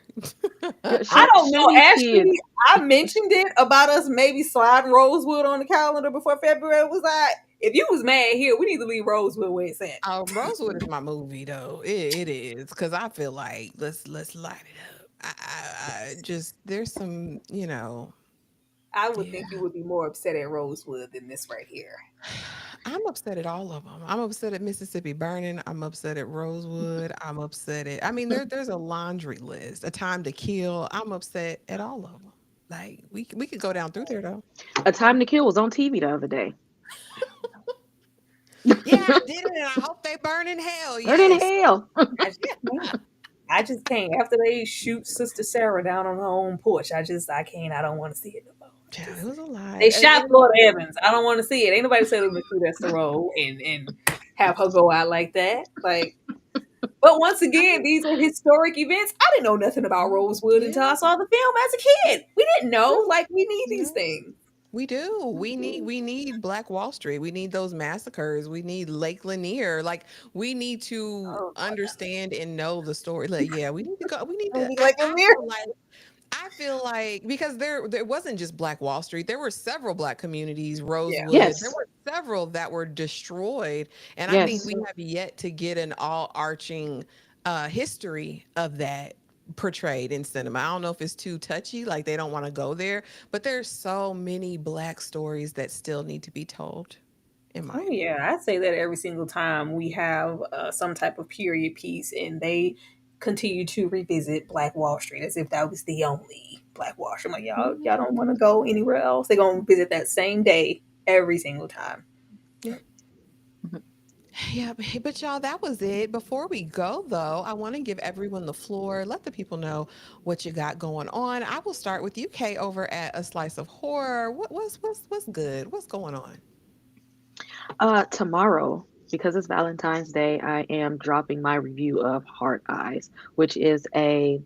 yeah, I don't show know. these Ashley, kids. I mentioned it about us maybe sliding Rosewood on the calendar before February was like, if you was mad here, we need to leave Rosewood where it's at. Rosewood is my movie though. It is because I feel like let's light it up. I just there's some I would yeah. think you would be more upset at Rosewood than this right here. I'm upset at all of them. I'm upset at Mississippi burning. I'm upset at Rosewood. I'm upset at. I mean, there's a laundry list. A Time to Kill. I'm upset at all of them. Like we could go down through there though. A Time to Kill was on TV the other day. Yeah, I did it, and I hope they burn in hell. Burn in Yes. hell. I just can't. I just can't. After they shoot Sister Sarah down on her own porch, I can't. I don't want to see it no more. Child, it was a lie. They shot Florida Evans. I don't want to see it. Ain't nobody said it was shoot Esther Rowe and have her go out like that. Like, but once I again, mean, these are historic events. I didn't know nothing about Rosewood until yeah, I saw the film as a kid. We didn't yeah, know. Like, we need these yeah. things. We do. We need Black Wall Street. We need those massacres. We need Lake Lanier. Like we need to Oh my understand and know the story. Like yeah, we need to go. We need God. to. Be I, like a I mirror. feel like I feel like because there wasn't just Black Wall Street. There were several Black communities. Yeah. Rosewood. There Yes. were several that were destroyed, and I think Yes. we have yet to get an all arching history of that portrayed in cinema. I don't know if it's too touchy, like they don't want to go there, but there's so many Black stories that still need to be told, in my Oh opinion. yeah, I say that every single time we have some type of period piece, and they continue to revisit Black Wall Street as if that was the only Black Wall Street. I'm like, y'all don't want to go anywhere else. They're gonna visit that same day every single time. Yeah. Yeah, but y'all, that was it. Before we go, though, I want to give everyone the floor. Let the people know what you got going on. I will start with you, Kay, over at A Slice of Horror. What's good? What's going on? Tomorrow, because it's Valentine's Day, I am dropping my review of Heart Eyes, which is a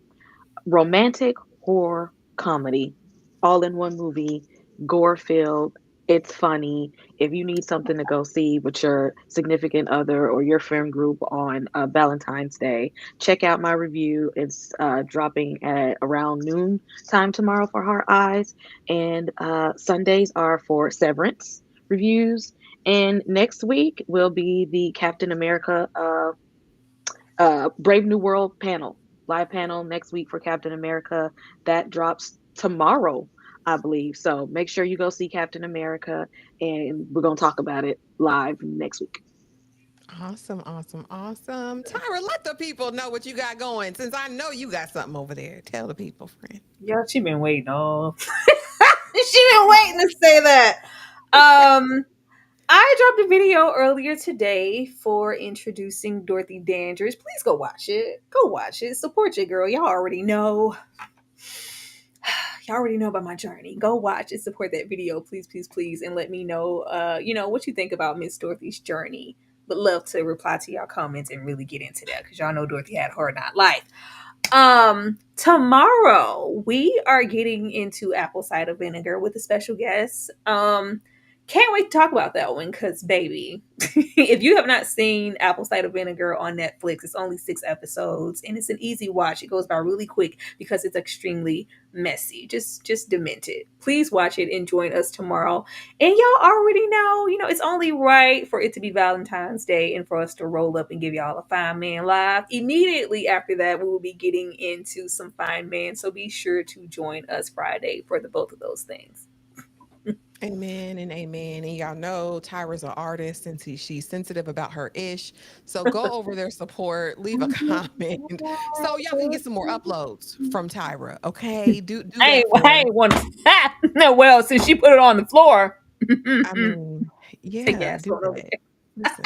romantic horror comedy, all in one movie, gore filled. It's funny. If you need something to go see with your significant other or your friend group on Valentine's Day, check out my review. It's dropping at around noon time tomorrow for Heart Eyes, and Sundays are for Severance reviews. And next week will be the Captain America Brave New World panel, live panel next week for Captain America. That drops tomorrow, I believe. So make sure you go see Captain America, and we're going to talk about it live next week. Awesome, awesome, awesome. Tyra, let the people know what you got going, since I know you got something over there. Tell the people, friend. Yeah, she been waiting on. She been waiting to say that. I dropped a video earlier today for introducing Dorothy Dandridge. Please go watch it. Go watch it. Support your girl. Y'all already know. Y'all already know about my journey. Go watch it. Support that video, please, please, please, and let me know, what you think about Miss Dorothy's journey. But love to reply to y'all comments and really get into that, because y'all know Dorothy had a hard not life. Tomorrow we are getting into apple cider vinegar with a special guest. Can't wait to talk about that one, because baby, if you have not seen Apple Cider Vinegar on Netflix, it's only 6 episodes and it's an easy watch. It goes by really quick because it's extremely messy, just demented. Please watch it and join us tomorrow. And y'all already know, it's only right for it to be Valentine's Day and for us to roll up and give y'all a Fine Man live. Immediately after that, we will be getting into some Fine Man, so be sure to join us Friday for the both of those things. Amen and amen. And y'all know Tyra's an artist, and she's sensitive about her ish. So go over there, support, leave a comment, so y'all can get some more uploads from Tyra. Okay, do I that. ain't want to. No, well, since she put it on the floor. I mean, yeah, do that. Listen,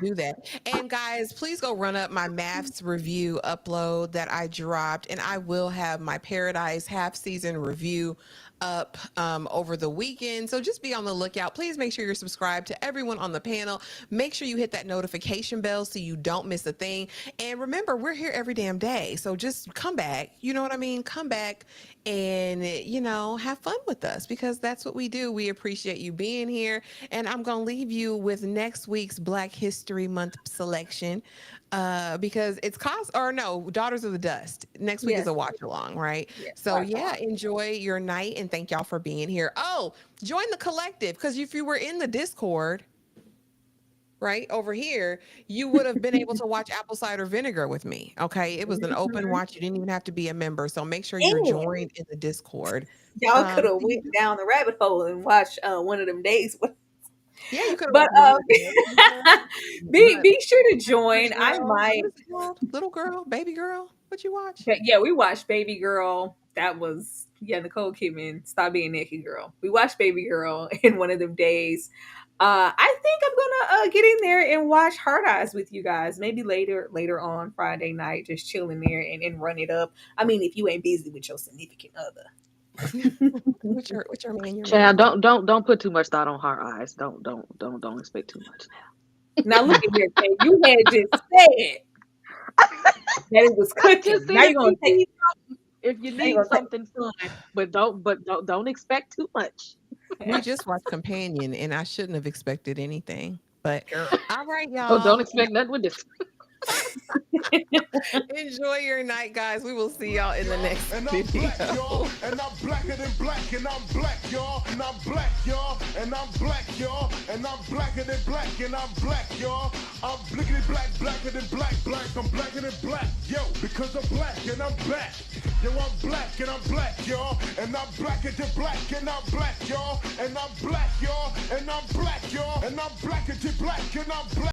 do that. And guys, please go run up my maths review upload that I dropped, and I will have my Paradise half season review up over the weekend. So just be on the lookout. Please make sure you're subscribed to everyone on the panel. Make sure you hit that notification bell so you don't miss a thing. And remember, we're here every damn day. So just come back. You know what I mean? Come back and, have fun with us, because that's what we do. We appreciate you being here. And I'm going to leave you with next week's Black History Month selection. Because it's Daughters of the Dust. Next week is a watch along, right? Yes, so enjoy your night, and thank y'all for being here. Oh, join the collective, because if you were in the Discord, right over here, you would have been able to watch Apple Cider Vinegar with me. Okay, it was an open watch. You didn't even have to be a member. So make sure you're joined in the Discord. Y'all could have went down the rabbit hole and watched one of them days. Yeah, you could have. But be sure to join. I might. Little girl, baby girl. What you watch? Yeah, we watched Baby Girl. That was Nicole Kidman. Stop being naked, girl. We watched Baby Girl in one of them days. I think I'm gonna get in there and watch Heart Eyes with you guys. Maybe later on Friday night, just chilling there and run it up. I mean, if you ain't busy with your significant other. What's your man? Child, don't put too much thought on Heart Eyes. Don't expect too much now. Now look at here, Kay. You had just said that it was cooking. Now you're gonna take if you need something fun, but don't expect too much. We just watched Companion, and I shouldn't have expected anything. But all right, y'all. Oh, don't expect nothing with this. Enjoy your night, guys. We will see y'all in the next video. Black, y'all, and I'm blacker than black, and I'm black, y'all, and I'm black, y'all, and I'm black, y'all, and I'm blacker than black, and I'm black, y'all. I'm blickety black, blacker than black, I'm blacker than black, yo, because I'm black and I'm back. Yo, I'm black and I'm black, y'all, and I'm blacker than black, and I'm black, y'all, and I'm black, y'all, and I'm black, y'all, and I'm blacker than black, and I'm black.